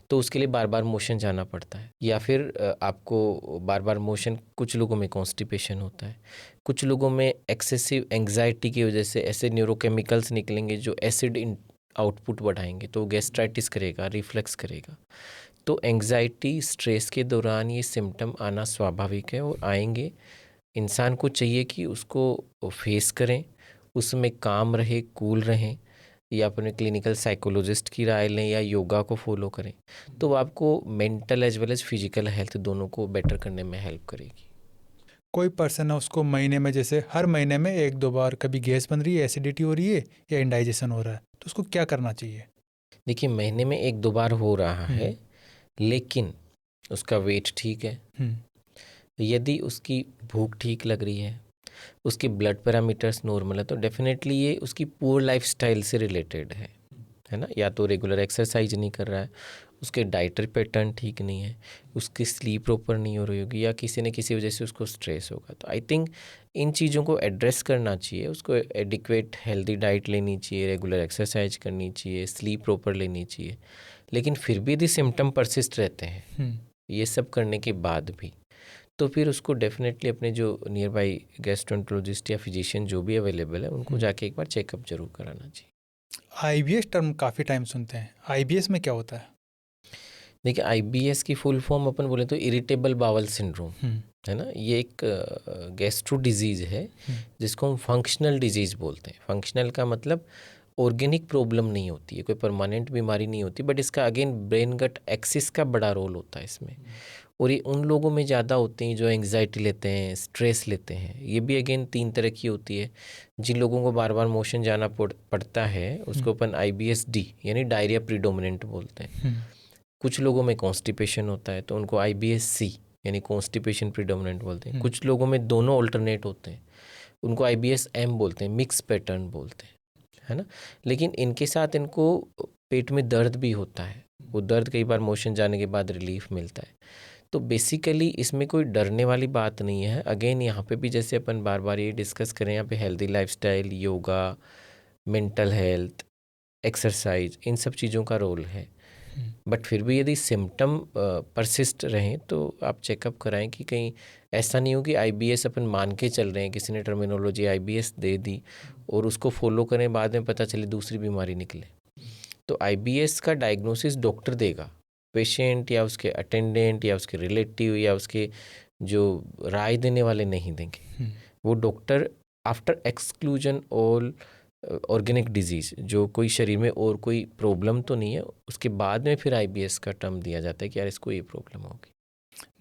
तो उसके लिए बार बार मोशन जाना पड़ता है, या फिर आपको बार बार मोशन, कुछ लोगों में कॉन्स्टिपेशन होता है, कुछ लोगों में एक्सेसिव एंग्जाइटी की वजह से ऐसे न्यूरोकेमिकल्स निकलेंगे जो एसिड आउटपुट बढ़ाएंगे, तो गैस्ट्राइटिस करेगा, रिफ्लक्स करेगा। तो एंग्जाइटी, स्ट्रेस के दौरान ये सिम्टम आना स्वाभाविक है और आएंगे। इंसान को चाहिए कि उसको फेस करें, उसमें काम रहे, कूल रहें, या अपने क्लिनिकल साइकोलॉजिस्ट की राय लें या योगा को फॉलो करें, तो वो आपको mental as well as physical health दोनों को बेटर करने में हेल्प करेगी। कोई पर्सन है उसको महीने में, जैसे हर महीने में 1-2 बार कभी गैस बन रही है, एसिडिटी हो रही है या इंडाइजेशन हो रहा है, तो उसको क्या करना चाहिए? देखिए, महीने में 1-2 बार हो रहा है, लेकिन उसका वेट ठीक है, यदि उसकी भूख ठीक लग रही है, उसकी ब्लड पैरामीटर्स नॉर्मल है, तो डेफिनेटली ये उसकी पुअर लाइफस्टाइल से रिलेटेड है ना। या तो रेगुलर एक्सरसाइज नहीं कर रहा है, उसके डाइटरी पैटर्न ठीक नहीं है, उसकी स्लीप प्रॉपर नहीं हो रही होगी, या किसी न किसी वजह से उसको स्ट्रेस होगा। तो आई थिंक इन चीज़ों को एड्रेस करना चाहिए। उसको एडिक्वेट हेल्दी डाइट लेनी चाहिए, रेगुलर एक्सरसाइज करनी चाहिए, स्लीप प्रॉपर लेनी चाहिए। लेकिन फिर भी यदि सिम्टम परसिस्ट रहते हैं ये सब करने के बाद भी, तो फिर उसको डेफिनेटली अपने जो नियर बाई गैस्ट्रोएंटरोलॉजिस्ट या फिजिशियन जो भी अवेलेबल है उनको जाके एक बार चेकअप जरूर कराना चाहिए। आईबीएस टर्म काफ़ी टाइम सुनते हैं, आईबीएस में क्या होता है? देखिए, आईबीएस की फुल फॉर्म अपन बोले तो इरिटेबल बावल सिंड्रोम है ना। ये एक गैस्ट्रो डिजीज़ है जिसको हम फंक्शनल डिजीज़ बोलते हैं। फंक्शनल का मतलब ऑर्गेनिक प्रॉब्लम नहीं होती है, कोई परमानेंट बीमारी नहीं होती, बट इसका अगेन ब्रेन गट एक्सिस का बड़ा रोल होता है इसमें। और ये उन लोगों में ज़्यादा होती हैं जो एंग्जाइटी लेते हैं, स्ट्रेस लेते हैं। ये भी अगेन 3 तरह की होती है। जिन लोगों को बार बार मोशन जाना पड़ता है उसको अपन IBS-D यानी डायरिया प्रीडोमिनेंट बोलते हैं। कुछ लोगों में कॉन्स्टिपेशन होता है तो उनको IBS-C यानी कॉन्स्टिपेशन प्रीडोमिनेंट बोलते हैं। कुछ लोगों में दोनों ऑल्टरनेट होते हैं, उनको IBS-M बोलते हैं, मिक्स पैटर्न बोलते हैं, है ना। लेकिन इनके साथ इनको पेट में दर्द भी होता है, वो दर्द कई बार मोशन जाने के बाद रिलीफ मिलता है। तो बेसिकली इसमें कोई डरने वाली बात नहीं है। अगेन यहाँ पे भी जैसे अपन बार बार ये डिस्कस करें, यहाँ पे healthy lifestyle, yoga, mental health, exercise, इन सब चीज़ों का रोल है। बट फिर भी यदि सिम्टम परसिस्ट रहें तो आप चेकअप कराएं कि कहीं ऐसा नहीं हो कि IBS अपन मान के चल रहे हैं, किसी ने टर्मिनोलॉजी IBS दे दी और उसको फॉलो करें, बाद में पता चले दूसरी बीमारी निकले। तो IBS का डायग्नोसिस डॉक्टर देगा, पेशेंट या उसके अटेंडेंट या उसके रिलेटिव या उसके जो राय देने वाले नहीं देंगे। वो doctor after exclusion all organic disease, जो कोई शरीर में और कोई प्रॉब्लम तो नहीं है, उसके बाद में फिर IBS का टर्म दिया जाता है कि यार इसको ये प्रॉब्लम होगी।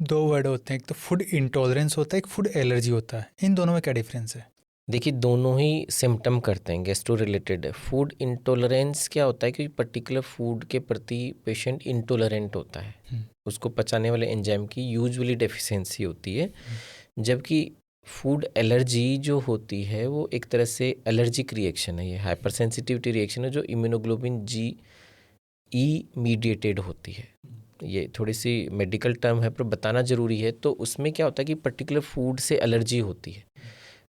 2 वर्ड होते हैं, एक तो फूड इंटॉलरेंस होता है, एक फूड एलर्जी होता है। इन दोनों में क्या डिफरेंस है? देखिए, दोनों ही सिम्टम करते हैं, गैस्ट्रो रिलेटेड है। फूड इंटॉलरेंस क्या होता है कि पर्टिकुलर फूड के प्रति पेशेंट इंटॉलरेंट होता है, उसको पचाने वाले एंजाइम की यूजुअली डेफिशिएंसी होती है। जबकि फूड एलर्जी जो होती है वो एक तरह से एलर्जिक रिएक्शन है, ये हाइपर सेंसिटिविटी रिएक्शन है जो इम्यूनोग्लोबिन G मीडिएटेड होती है। ये थोड़ी सी मेडिकल टर्म है पर बताना ज़रूरी है। तो उसमें क्या होता है कि पर्टिकुलर फूड से एलर्जी होती है।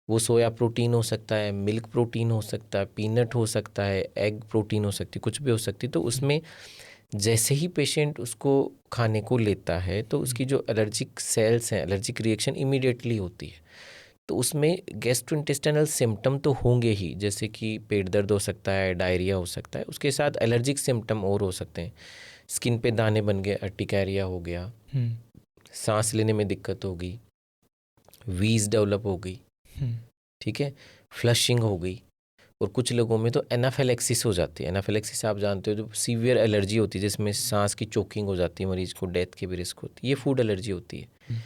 वो सोया प्रोटीन हो सकता है, मिल्क प्रोटीन हो सकता है, पीनट हो सकता है, एग प्रोटीन हो सकती है, कुछ भी हो सकती है। तो उसमें जैसे ही पेशेंट उसको खाने को लेता है तो उसकी जो एलर्जिक सेल्स हैं, एलर्जिक रिएक्शन इमीडिएटली होती है। तो उसमें गैस्ट्रोइंटेस्टाइनल सिम्टम तो होंगे ही, जैसे कि पेट दर्द हो सकता है, डायरिया हो सकता है, उसके साथ एलर्जिक सिम्टम और हो सकते हैं। स्किन पे दाने बन गए, अर्टिकेरिया हो गया, सांस लेने में दिक्कत हो गई, वीज डेवलप हो गई, ठीक है, फ्लशिंग हो गई, और कुछ लोगों में तो एनाफिलैक्सिस हो जाती है। एनाफिलैक्सिस आप जानते हो, जो सीवियर एलर्जी होती है जिसमें सांस की चोकिंग हो जाती है, मरीज को डेथ की भी रिस्क होती है, ये फूड एलर्जी होती है।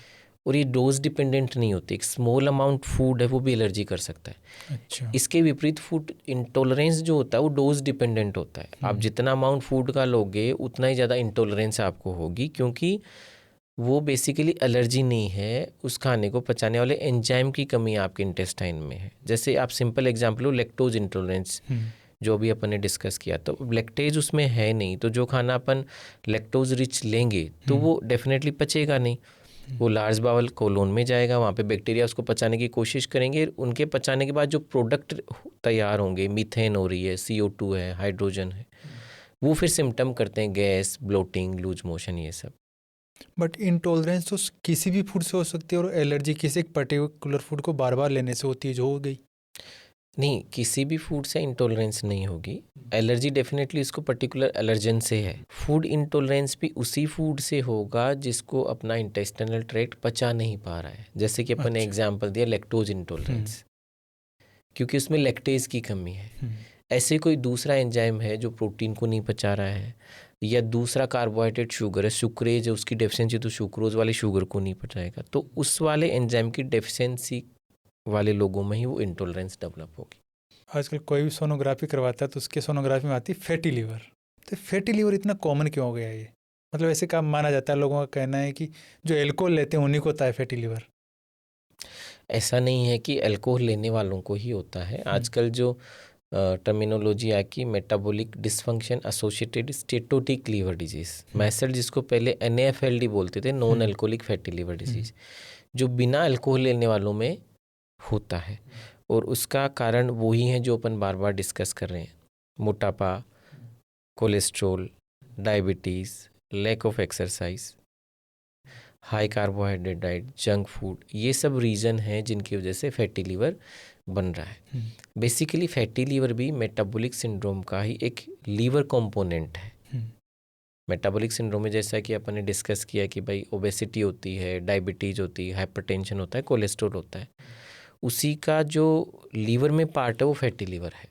और ये डोज डिपेंडेंट नहीं होती, एक स्मॉल अमाउंट फूड है वो भी एलर्जी कर सकता है। अच्छा। इसके विपरीत फूड इंटॉलरेंस जो होता है वो डोज डिपेंडेंट होता है। आप जितना अमाउंट फूड का लोगे उतना ही ज़्यादा इंटॉलरेंस आपको होगी, क्योंकि वो बेसिकली एलर्जी नहीं है, उस खाने को पचाने वाले एंजाइम की कमी आपके इंटेस्टाइन में है। जैसे आप सिंपल एग्जांपल हो लैक्टोज इंटॉलरेंस, जो भी अपन ने डिस्कस किया, तो लैक्टेज उसमें है नहीं, तो जो खाना अपन लैक्टोज रिच लेंगे तो वो डेफिनेटली पचेगा नहीं, वो लार्ज बावल कोलोन में जाएगा, वहाँ पे बैक्टीरिया उसको पचाने की कोशिश करेंगे, उनके पचाने के बाद जो प्रोडक्ट तैयार होंगे, मीथेन हो रही है, CO2 है, हाइड्रोजन है, वो फिर सिम्टम करते हैं गैस, ब्लोटिंग, लूज मोशन, ये सब। बट इंटॉलरेंस तो किसी भी फूड से हो सकती है, और एलर्जी किसी एक पर्टिकुलर फूड को बार बार लेने से होती है, जो हो गई। नहीं, किसी भी फूड से इंटॉलरेंस नहीं होगी। एलर्जी डेफिनेटली इसको पर्टिकुलर एलर्जन से है। फूड इंटॉलरेंस भी उसी फूड से होगा जिसको अपना इंटेस्टिनल ट्रैक्ट पचा नहीं पा रहा है। जैसे कि अपन ने एग्जांपल दिया लैक्टोज इंटॉलरेंस, क्योंकि उसमें लैक्टेज की कमी है। ऐसे कोई दूसरा एंजाइम है जो प्रोटीन को नहीं पचा रहा है, या दूसरा कार्बोहाइड्रेट शुगर है, सुक्रेज है, उसकी डेफिशिएंसी तो सुक्रोज वाले शुगर को नहीं पचाएगा, तो उस वाले एंजाइम की डेफिशिएंसी वाले लोगों में ही वो इंटॉलरेंस डेवलप होगी। आजकल कोई भी सोनोग्राफी करवाता है तो उसके सोनोग्राफी में आती है फैटी लीवर। तो फैटी लीवर इतना कॉमन क्यों हो गया है ये? मतलब ऐसे काम माना जाता है, लोगों का कहना है कि जो एल्कोहल लेते हैं उन्हीं को होता है फैटी लीवर। ऐसा नहीं है कि अल्कोहल लेने वालों को ही होता है। आजकल जो टर्मिनोलॉजी है कि metabolic dysfunction associated steatotic liver disease, MASLD जिसको पहले NAFLD बोलते थे, non alcoholic fatty liver disease, जो बिना अल्कोहल लेने वालों में होता है। और उसका कारण वही है जो अपन बार बार डिस्कस कर रहे हैं, मोटापा, cholesterol, diabetes, lack of exercise, high carbohydrate diet, junk food, ये सब रीज़न हैं जिनकी वजह से फैटी लीवर बन रहा है। बेसिकली फैटी लीवर भी मेटाबॉलिक सिंड्रोम का ही एक लीवर कंपोनेंट है। मेटाबॉलिक सिंड्रोम में जैसा कि अपन ने डिस्कस किया कि भाई ओबेसिटी होती है, डायबिटीज़ होती है, हाइपरटेंशन होता है, कोलेस्ट्रॉल होता है, उसी का जो लीवर में पार्ट है वो फैटी लीवर है।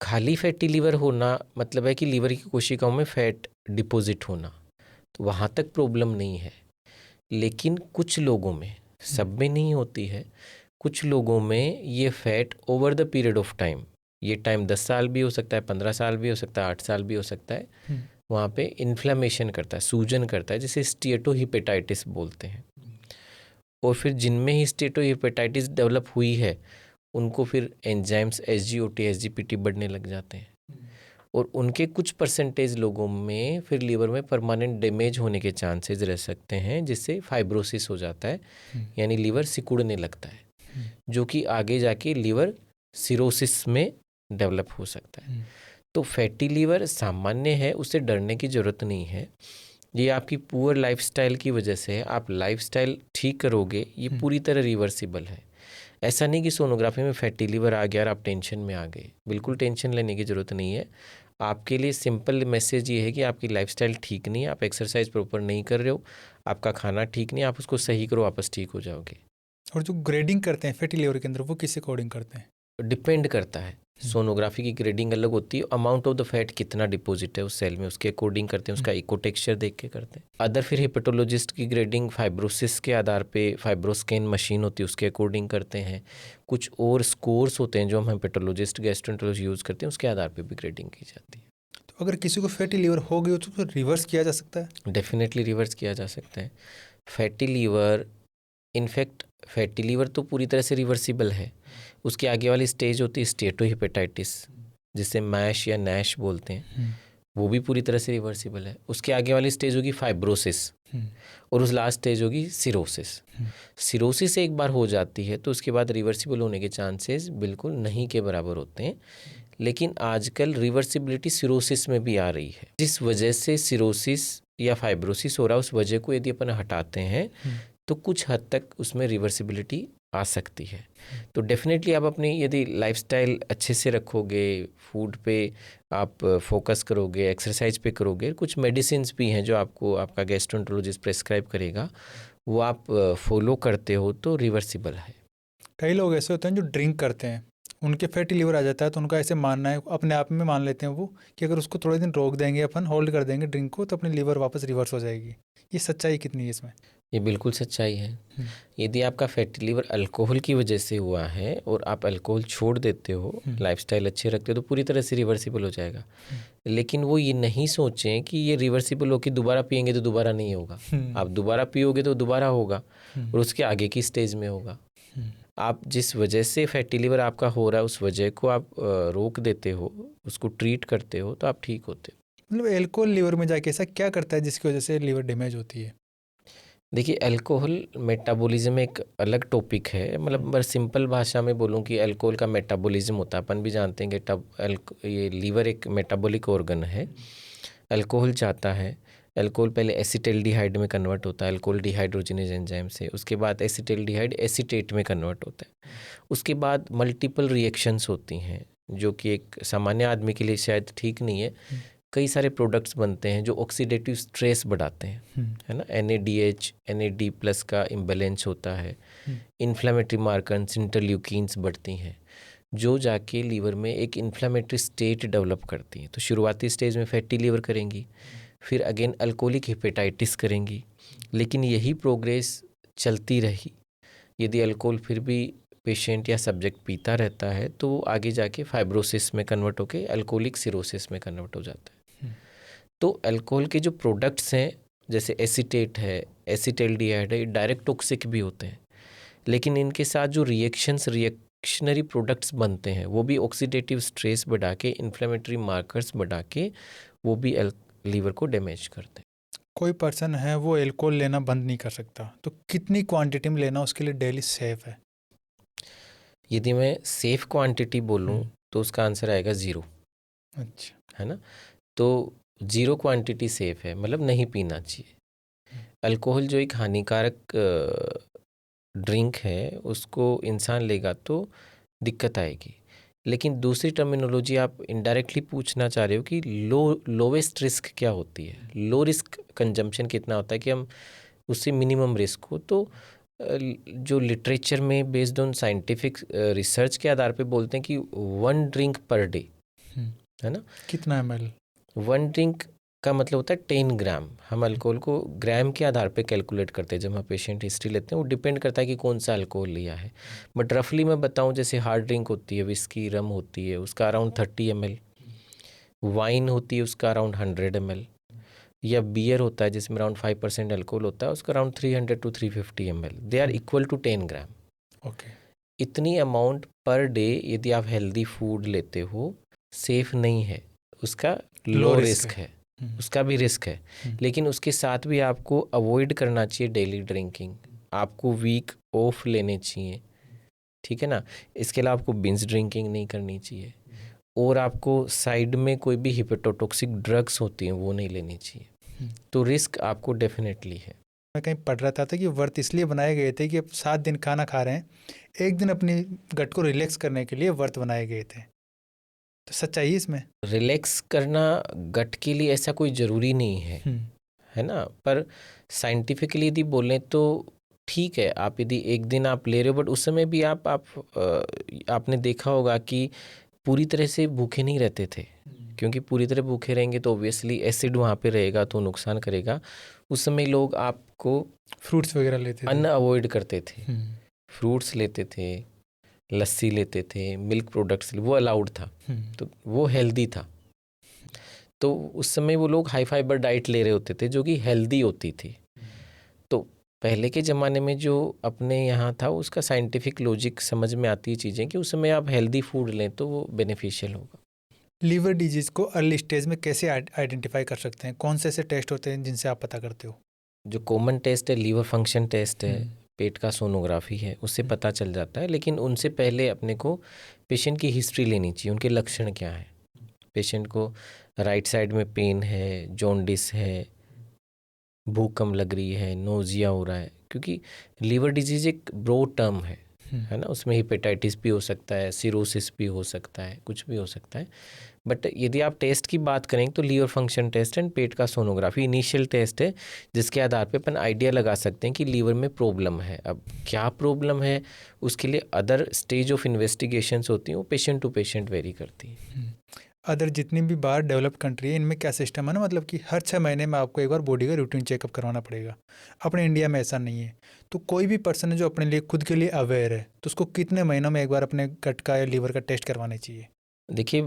खाली फैटी लीवर होना मतलब है कि लीवर की कोशिकाओं में फैट डिपॉजिट होना, तो वहाँ तक प्रॉब्लम नहीं है। लेकिन कुछ लोगों में, सब में नहीं होती है, कुछ लोगों में ये fat over the period of time, ये टाइम 10 साल भी हो सकता है, 15 साल भी हो सकता है, 8 साल भी हो सकता है, वहाँ पे इन्फ्लेमेशन करता है, सूजन करता है, जिसे स्टीएटोहिपेटाइटिस बोलते हैं। और फिर जिनमें ही स्टीएटोहिपेटाइटिस डेवलप हुई है उनको फिर एंजाइम्स SGOT, SGPT बढ़ने लग जाते हैं, और उनके कुछ परसेंटेज लोगों में फिर लीवर में परमानेंट डैमेज होने के चांसेस रह सकते हैं, जिससे फाइब्रोसिस हो जाता है, यानी लीवर सिकुड़ने लगता है, जो कि आगे जाके लीवर सिरोसिस में डेवलप हो सकता है। तो फैटी लीवर सामान्य है, उससे डरने की ज़रूरत नहीं है। ये आपकी पुअर लाइफस्टाइल की वजह से है, आप लाइफस्टाइल ठीक करोगे, ये पूरी तरह रिवर्सिबल है। ऐसा नहीं कि सोनोग्राफी में फैटी लीवर आ गया और आप टेंशन में आ गए, बिल्कुल टेंशन लेने की ज़रूरत नहीं है। आपके लिए सिंपल मैसेज ये है कि आपकी लाइफस्टाइल ठीक नहीं है, आप एक्सरसाइज प्रॉपर नहीं कर रहे हो, आपका खाना ठीक नहीं है, आप उसको सही करो, वापस ठीक हो जाओगे। और जो ग्रेडिंग करते हैं फैटी लीवर के अंदर, वो किस अकॉर्डिंग करते हैं? डिपेंड करता है, सोनोग्राफी की ग्रेडिंग अलग होती है, अमाउंट ऑफ द फैट कितना डिपॉजिट है उस सेल में, उसके अकॉर्डिंग करते हैं, उसका इको टेक्सचर देख के करते हैं। अदर फिर हेपेटोलॉजिस्ट की ग्रेडिंग फाइब्रोसिस के आधार पे, फाइब्रोस्कैन मशीन होती है उसके अकॉर्डिंग करते हैं। कुछ और स्कोर्स होते हैं जो हम हेपेटोलॉजिस्ट, गैस्ट्रोएंटरोलॉजिस्ट यूज़ करते हैं, उसके आधार पर भी ग्रेडिंग की जाती है। तो अगर किसी को फैटी लीवर हो गई हो तो रिवर्स किया जा सकता है? डेफिनेटली रिवर्स किया जा सकता है fatty liver. In fact fatty liver तो पूरी तरह से रिवर्सिबल है। उसकी आगे वाली स्टेज होती है स्टेटोहिपेटाइटिस, जिसे मैश या नैश बोलते हैं, वो भी पूरी तरह से रिवर्सिबल है। उसके आगे वाली स्टेज होगी फाइब्रोसिस, और उस लास्ट स्टेज होगी सिरोसिस। सिरोसिस एक बार हो जाती है तो उसके बाद रिवर्सिबल होने के चांसेस बिल्कुल नहीं के बराबर होते हैं, लेकिन आजकल रिवर्सिबिलिटी सिरोसिस में भी आ रही है। जिस वजह से सिरोसिस या फाइब्रोसिस हो रहा है, उस वजह को यदि अपन हटाते हैं तो कुछ हद तक उसमें रिवर्सिबिलिटी आ सकती है। तो डेफिनेटली आप अपनी यदि लाइफस्टाइल अच्छे से रखोगे, फूड पे आप फोकस करोगे, एक्सरसाइज पे करोगे, कुछ मेडिसिन्स भी हैं जो आपको आपका गैस्ट्रोएंटरोलॉजिस्ट प्रेस्क्राइब करेगा, वो आप फॉलो करते हो तो रिवर्सिबल है। कई लोग ऐसे होते हैं जो ड्रिंक करते हैं, उनके फैटी लिवर आ जाता है, तो उनका ऐसे मानना है, अपने आप में मान लेते हैं वो, कि अगर उसको थोड़े दिन रोक देंगे, अपन होल्ड कर देंगे ड्रिंक को, तो अपनी लिवर वापस रिवर्स हो जाएगी। ये सच्चाई कितनी है इसमें? ये बिल्कुल सच्चाई है। हम्म, यदि आपका फैटी लिवर अल्कोहल की वजह से हुआ है और आप अल्कोहल छोड़ देते हो, लाइफस्टाइल अच्छे रखते हो, तो पूरी तरह से रिवर्सिबल हो जाएगा। लेकिन वो ये नहीं सोचें कि ये रिवर्सिबल हो कि दोबारा पियेंगे तो दोबारा नहीं होगा। आप दोबारा पियोगे तो दोबारा होगा और उसके आगे की स्टेज में होगा। आप जिस वजह से फैटी लिवर आपका हो रहा है उस वजह को आप रोक देते हो, उसको ट्रीट करते हो, तो आप ठीक होते हो। मतलब एल्कोहल लिवर में जाके ऐसा क्या करता है जिसकी वजह से लिवर डैमेज होती है? देखिए, अल्कोहल मेटाबॉलिज्म एक अलग टॉपिक है। मतलब बस सिंपल भाषा में बोलूँ कि अल्कोहल का मेटाबॉलिज्म होता है। अपन भी जानते हैं कि ये लीवर एक मेटाबॉलिक ऑर्गन है। अल्कोहल जाता है, अल्कोहल पहले एसिटाल्डिहाइड में कन्वर्ट होता है, अल्कोहल डिहाइड्रोजिनेज एंजाइम से। उसके बाद एसिटाल्डिहाइड एसीटेट में कन्वर्ट होता है। उसके बाद मल्टीपल रिएक्शंस होती हैं जो कि एक सामान्य आदमी के लिए शायद ठीक नहीं है। कई सारे प्रोडक्ट्स बनते हैं जो ऑक्सीडेटिव स्ट्रेस बढ़ाते हैं, है ना। NADH NAD+ का इम्बैलेंस होता है। इन्फ्लेमेटरी मार्कर्स, इंटरल्यूकिन्स बढ़ती हैं जो जाके लीवर में एक इन्फ्लेमेटरी स्टेट डेवलप करती हैं। तो शुरुआती स्टेज में फैटी लीवर करेंगी, फिर अगेन अल्कोहलिक हेपेटाइटिस करेंगी। लेकिन यही प्रोग्रेस चलती रही, यदि अल्कोहल फिर भी पेशेंट या सब्जेक्ट पीता रहता है तो वो आगे जाके फाइब्रोसिस में कन्वर्ट होके अल्कोहलिक सिरोसिस में कन्वर्ट हो जाता है। तो अल्कोहल के जो प्रोडक्ट्स हैं जैसे एसीटेट है, एसिटाल्डिहाइड है, ये डायरेक्ट टॉक्सिक भी होते हैं। लेकिन इनके साथ जो रिएक्शनरी प्रोडक्ट्स बनते हैं वो भी ऑक्सीडेटिव स्ट्रेस बढ़ा के, इन्फ्लेमेटरी मार्कर्स बढ़ा के, वो भी लीवर को डैमेज करते हैं। कोई पर्सन है वो एल्कोहल लेना बंद नहीं कर सकता, तो कितनी क्वांटिटी में लेना उसके लिए डेली सेफ है? यदि मैं सेफ क्वांटिटी बोलूँ तो उसका आंसर आएगा 0। अच्छा। है ना। तो 0 क्वांटिटी सेफ है, मतलब नहीं पीना चाहिए। अल्कोहल जो एक हानिकारक ड्रिंक है उसको इंसान लेगा तो दिक्कत आएगी। लेकिन दूसरी टर्मिनोलॉजी आप इनडायरेक्टली पूछना चाह रहे हो कि लोवेस्ट रिस्क क्या होती है, लो रिस्क कंजम्पशन कितना होता है कि हम उससे मिनिमम रिस्क हो। तो जो लिटरेचर में बेस्ड ऑन साइंटिफिक रिसर्च के आधार पे बोलते हैं कि 1 ड्रिंक पर डे, है ना। कितना ml? 1 ड्रिंक का मतलब होता है 10 ग्राम। हम अल्कोहल को ग्राम के आधार पे कैलकुलेट करते हैं जब हम पेशेंट हिस्ट्री लेते हैं। वो डिपेंड करता है कि कौन सा अल्कोहल लिया है। बट रफली मैं बताऊं, जैसे हार्ड ड्रिंक होती है, विस्की, रम होती है, उसका अराउंड 30 ml। वाइन होती है उसका अराउंड 100 ml। या बियर होता है जिसमें अराउंड 5% अल्कोहल होता है, उसका around 300 to 350 ml। They are equal to 10 ग्राम। ओके। इतनी अमाउंट पर डे यदि आप हेल्दी फूड लेते हो सेफ नहीं है, उसका लो रिस्क है, उसका भी रिस्क है। लेकिन उसके साथ भी आपको अवॉइड करना चाहिए डेली ड्रिंकिंग। आपको वीक ऑफ लेने चाहिए, ठीक है ना। इसके अलावा आपको बिंज ड्रिंकिंग नहीं करनी चाहिए और आपको साइड में कोई भी हिपेटोटॉक्सिक ड्रग्स होती हैं वो नहीं लेनी चाहिए। तो रिस्क आपको डेफिनेटली है। मैं कहीं पढ़ रहा था कि व्रत इसलिए बनाए गए थे कि अब 7 दिन खाना खा रहे हैं, एक दिन अपनी गट को रिलैक्स करने के लिए व्रत बनाए गए थे। तो सच्चाई है इसमें? रिलैक्स करना गट के लिए ऐसा कोई ज़रूरी नहीं है ना। पर साइंटिफिकली यदि बोलें तो ठीक है, आप यदि एक दिन आप ले रहे हो, बट उस समय भी आपने देखा होगा कि पूरी तरह से भूखे नहीं रहते थे। क्योंकि पूरी तरह भूखे रहेंगे तो ऑब्वियसली एसिड वहाँ पे रहेगा तो नुकसान करेगा। उस समय लोग आपको फ्रूट्स वगैरह लेते थे, अन्न अवॉइड करते थे, फ्रूट्स लेते थे, लस्सी लेते थे, मिल्क प्रोडक्ट्स, वो अलाउड था, तो वो हेल्दी था। तो उस समय वो लोग हाई फाइबर डाइट ले रहे होते थे जो कि हेल्दी होती थी। तो पहले के ज़माने में जो अपने यहाँ था उसका साइंटिफिक लॉजिक समझ में आती है चीज़ें कि उस समय आप हेल्दी फूड लें तो वो बेनिफिशियल होगा। लीवर डिजीज़ को अर्ली स्टेज में कैसे आइडेंटिफाई कर सकते हैं? कौन से ऐसे टेस्ट होते हैं जिनसे आप पता करते हो? जो कॉमन टेस्ट है लीवर फंक्शन टेस्ट है, पेट का सोनोग्राफी है, उससे पता चल जाता है। लेकिन उनसे पहले अपने को पेशेंट की हिस्ट्री लेनी चाहिए, उनके लक्षण क्या है। पेशेंट को राइट साइड में पेन है, जॉन्डिस है, भूख कम लग रही है, नोजिया हो रहा है, क्योंकि लीवर डिजीज़ एक ब्रॉड टर्म है, है ना, उसमें हेपेटाइटिस भी हो सकता है, सिरोसिस भी हो सकता है, कुछ भी हो सकता है। बट यदि आप टेस्ट की बात करें तो लीवर फंक्शन टेस्ट एंड पेट का सोनोग्राफी इनिशियल टेस्ट है, जिसके आधार पे अपन आइडिया लगा सकते हैं कि लीवर में प्रॉब्लम है। अब क्या प्रॉब्लम है, उसके लिए अदर स्टेज ऑफ इन्वेस्टिगेशंस होती हैं, वो पेशेंट टू पेशेंट वेरी करती हैं। अदर जितनी भी बाहर डेवलप कंट्री है, इनमें क्या सिस्टम है ना, मतलब कि हर 6 महीने में आपको एक बार बॉडी का रूटीन चेकअप करवाना पड़ेगा। अपने इंडिया में ऐसा नहीं है। तो कोई भी पर्सन है जो अपने लिए खुद के लिए अवेयर है, तो उसको कितने महीनों में एक बार अपने गट का या लीवर का टेस्ट करवाना चाहिए? देखिए,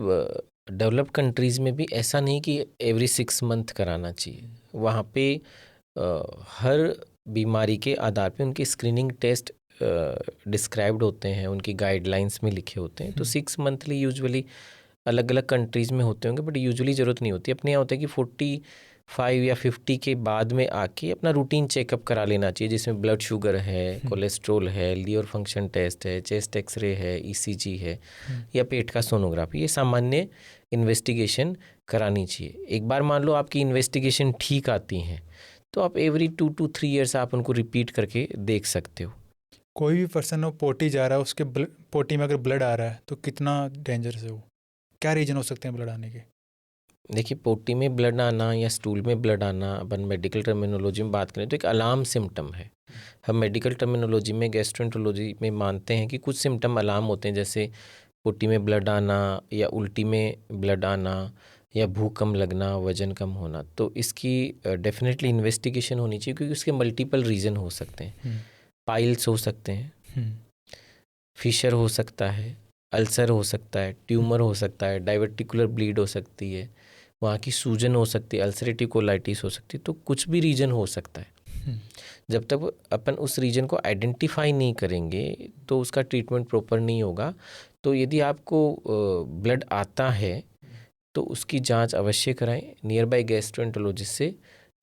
डेवलप कंट्रीज़ में भी ऐसा नहीं कि एवरी 6 मंथ कराना चाहिए। वहाँ पे हर बीमारी के आधार पे उनके स्क्रीनिंग टेस्ट डिस्क्राइब्ड होते हैं, उनकी गाइडलाइंस में लिखे होते हैं। तो 6 मंथली यूजुअली अलग अलग कंट्रीज़ में होते होंगे, बट यूजुअली ज़रूरत नहीं होती। अपने यहाँ होता है कि 45 या 50 के बाद में आके अपना रूटीन चेकअप करा लेना चाहिए, जिसमें ब्लड शुगर है, कोलेस्ट्रॉल है, लीवर फंक्शन टेस्ट है, चेस्ट एक्सरे है, ईसीजी है, या पेट का सोनोग्राफी। ये सामान्य इन्वेस्टिगेशन करानी चाहिए। एक बार मान लो आपकी इन्वेस्टिगेशन ठीक आती हैं, तो आप एवरी 2 to 3 ईयर्स आप उनको रिपीट करके देख सकते हो। कोई भी पर्सन हो पोटी जा रहा है, उसके पोटी में अगर ब्लड आ रहा है तो कितना डेंजरस है वो? क्या रीजन हो सकते हैं ब्लड आने के? देखिए, पोटी में ब्लड आना या स्टूल में ब्लड आना, अपन मेडिकल टर्मिनोलॉजी में बात करें तो एक अलार्म सिम्टम है। हम मेडिकल टर्मिनोलॉजी में, गैस्ट्रोएंटरोलॉजी में मानते हैं कि कुछ सिम्टम अलार्म होते हैं, जैसे पोटी में ब्लड आना या उल्टी में ब्लड आना या भूख कम लगना, वजन कम होना। तो इसकी डेफिनेटली इन्वेस्टिगेशन होनी चाहिए, क्योंकि उसके मल्टीपल रीज़न हो सकते हैं। पाइल्स हो सकते हैं, फिशर हो सकता है, अल्सर हो सकता है, ट्यूमर हो सकता है, डाइवर्टिकुलर ब्लीड हो सकती है, वहाँ की सूजन हो सकती है, अल्सरेटिव कोलाइटिस हो सकती है। तो कुछ भी रीजन हो सकता है। जब तक अपन उस रीजन को आइडेंटिफाई नहीं करेंगे तो उसका ट्रीटमेंट प्रॉपर नहीं होगा। तो यदि आपको ब्लड आता है तो उसकी जांच अवश्य कराएं, नियर बाय गैस्ट्रोएंटरोलॉजिस्ट से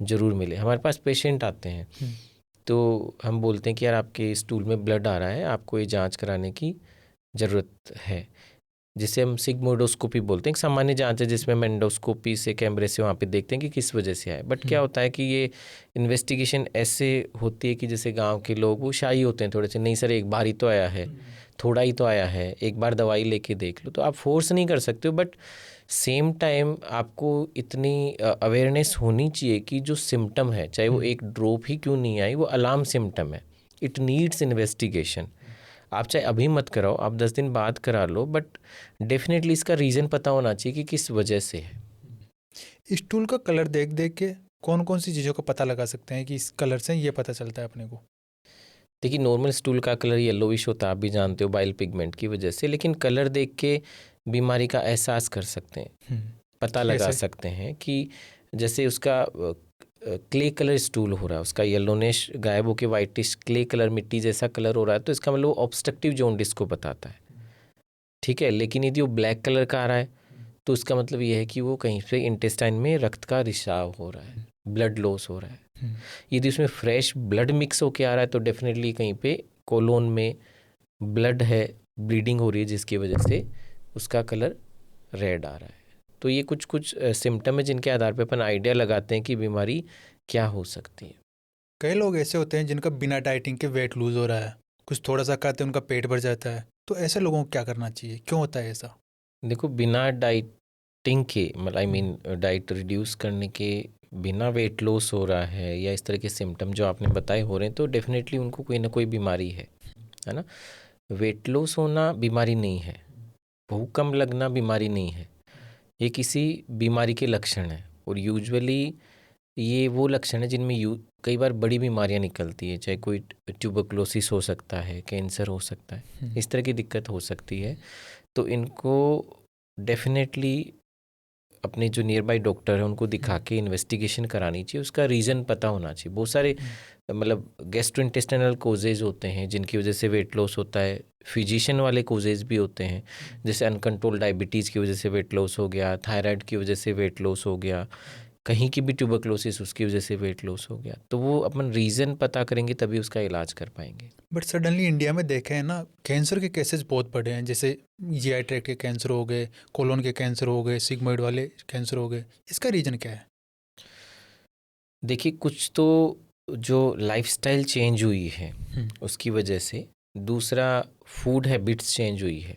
ज़रूर मिले। हमारे पास पेशेंट आते हैं तो हम बोलते हैं कि यार आपके स्टूल में ब्लड आ रहा है, आपको ये जांच कराने की ज़रूरत है, जिसे हम सिग्मोइडोस्कोपी बोलते हैं। एक सामान्य जांच है जिसमें हम एंडोस्कोपी से, कैमरे से वहाँ पे देखते हैं कि किस वजह से आए। बट क्या होता है कि ये इन्वेस्टिगेशन ऐसे होती है कि जैसे गांव के लोग वो शाही होते हैं थोड़े से, नहीं सर एक बार ही तो आया है, थोड़ा ही तो आया है, एक बार दवाई लेके देख लो। तो आप फोर्स नहीं कर सकते हो, बट सेम टाइम आपको इतनी अवेयरनेस होनी चाहिए कि जो सिम्टम है, चाहे वो एक ड्रॉप ही क्यों नहीं आई, वो अलार्म सिम्टम है, इट नीड्स इन्वेस्टिगेशन। आप चाहे अभी मत कराओ, आप 10 दिन बाद करा लो, बट डेफिनेटली इसका रीज़न पता होना चाहिए कि किस वजह से है। स्टूल का कलर देख देख के कौन कौन सी चीज़ों का पता लगा सकते हैं कि इस कलर से ये पता चलता है अपने को? देखिए, नॉर्मल स्टूल का कलर येलोविश होता है, आप भी जानते हो, बाइल पिगमेंट की वजह से। लेकिन कलर देख के बीमारी का एहसास कर सकते हैं, पता लगा सकते हैं कि जैसे उसका क्ले कलर स्टूल हो रहा है, उसका येलोनेश गायब होकर वाइटिश क्ले कलर, मिट्टी जैसा कलर हो रहा है, तो इसका मतलब ऑब्स्ट्रक्टिव जॉन्डिस को बताता है, ठीक है। लेकिन यदि वो ब्लैक कलर का आ रहा है तो उसका मतलब ये है कि वो कहीं से इंटेस्टाइन में रक्त का रिसाव हो रहा है, ब्लड लॉस हो रहा है। यदि उसमें फ्रेश ब्लड मिक्स होके आ रहा है तो डेफिनेटली कहीं पे कोलोन में ब्लड है, ब्लीडिंग हो रही है, जिसकी वजह से उसका कलर रेड आ रहा है। तो ये कुछ कुछ सिम्टम है जिनके आधार पे अपन आइडिया लगाते हैं कि बीमारी क्या हो सकती है। कई लोग ऐसे होते हैं जिनका बिना डाइटिंग के वेट लूज हो रहा है, कुछ थोड़ा सा खाते हैं उनका पेट भर जाता है, तो ऐसे लोगों को क्या करना चाहिए? क्यों होता है ऐसा? देखो, बिना डाइटिंग के, मतलब आई मीन डाइट रिड्यूस करने के बिना वेट लॉस हो रहा है या इस तरह के सिम्टम जो आपने बताए हो रहे हैं, तो डेफिनेटली उनको कोई ना कोई बीमारी है ना। वेट लॉस होना बीमारी नहीं है, भूख कम लगना बीमारी नहीं है, ये किसी बीमारी के लक्षण है। और यूजुअली ये वो लक्षण है जिनमें कई बार बड़ी बीमारियां निकलती है, चाहे कोई ट्यूबरकुलोसिस हो सकता है, कैंसर हो सकता है, इस तरह की दिक्कत हो सकती है। तो इनको डेफिनेटली अपने जो नियर बाई डॉक्टर है उनको दिखा के इन्वेस्टिगेशन करानी चाहिए, उसका रीज़न पता होना चाहिए। बहुत सारे मतलब गैस्ट्रोइंटेस्टाइनल कोजेज होते हैं जिनकी वजह से वेट लॉस होता है, फिजिशियन वाले कोजेज भी होते हैं, जैसे अनकंट्रोल डायबिटीज़ की वजह से वेट लॉस हो गया, थायराइड की वजह से वेट लॉस हो गया, कहीं की भी ट्यूबरकुलोसिस उसकी वजह से वेट लॉस हो गया। तो वो अपन रीज़न पता करेंगे तभी उसका इलाज कर पाएंगे। बट सडनली इंडिया में देखे हैं ना, कैंसर के केसेस बहुत बढ़े हैं, जैसे जीआई ट्रैक्ट के कैंसर हो गए, कोलोन के कैंसर हो गए, सिग्मोइड वाले कैंसर हो गए। इसका रीज़न क्या है? देखिए, कुछ तो जो लाइफस्टाइल चेंज हुई है उसकी वजह से दूसरा फूड हैबिट्स चेंज हुई है।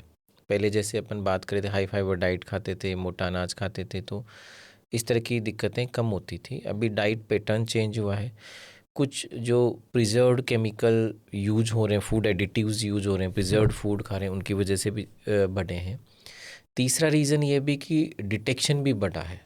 पहले जैसे अपन बात करें थे हाई फाइबर डाइट खाते थे, मोटा अनाज खाते थे, तो इस तरह की दिक्कतें कम होती थी। अभी डाइट पैटर्न चेंज हुआ है, कुछ जो प्रिजर्व्ड केमिकल यूज हो रहे हैं, फूड एडिटिव्स यूज हो रहे हैं, प्रिजर्व्ड फूड खा रहे हैं, उनकी वजह से भी बढ़े हैं। तीसरा रीज़न ये भी कि डिटेक्शन भी बढ़ा है।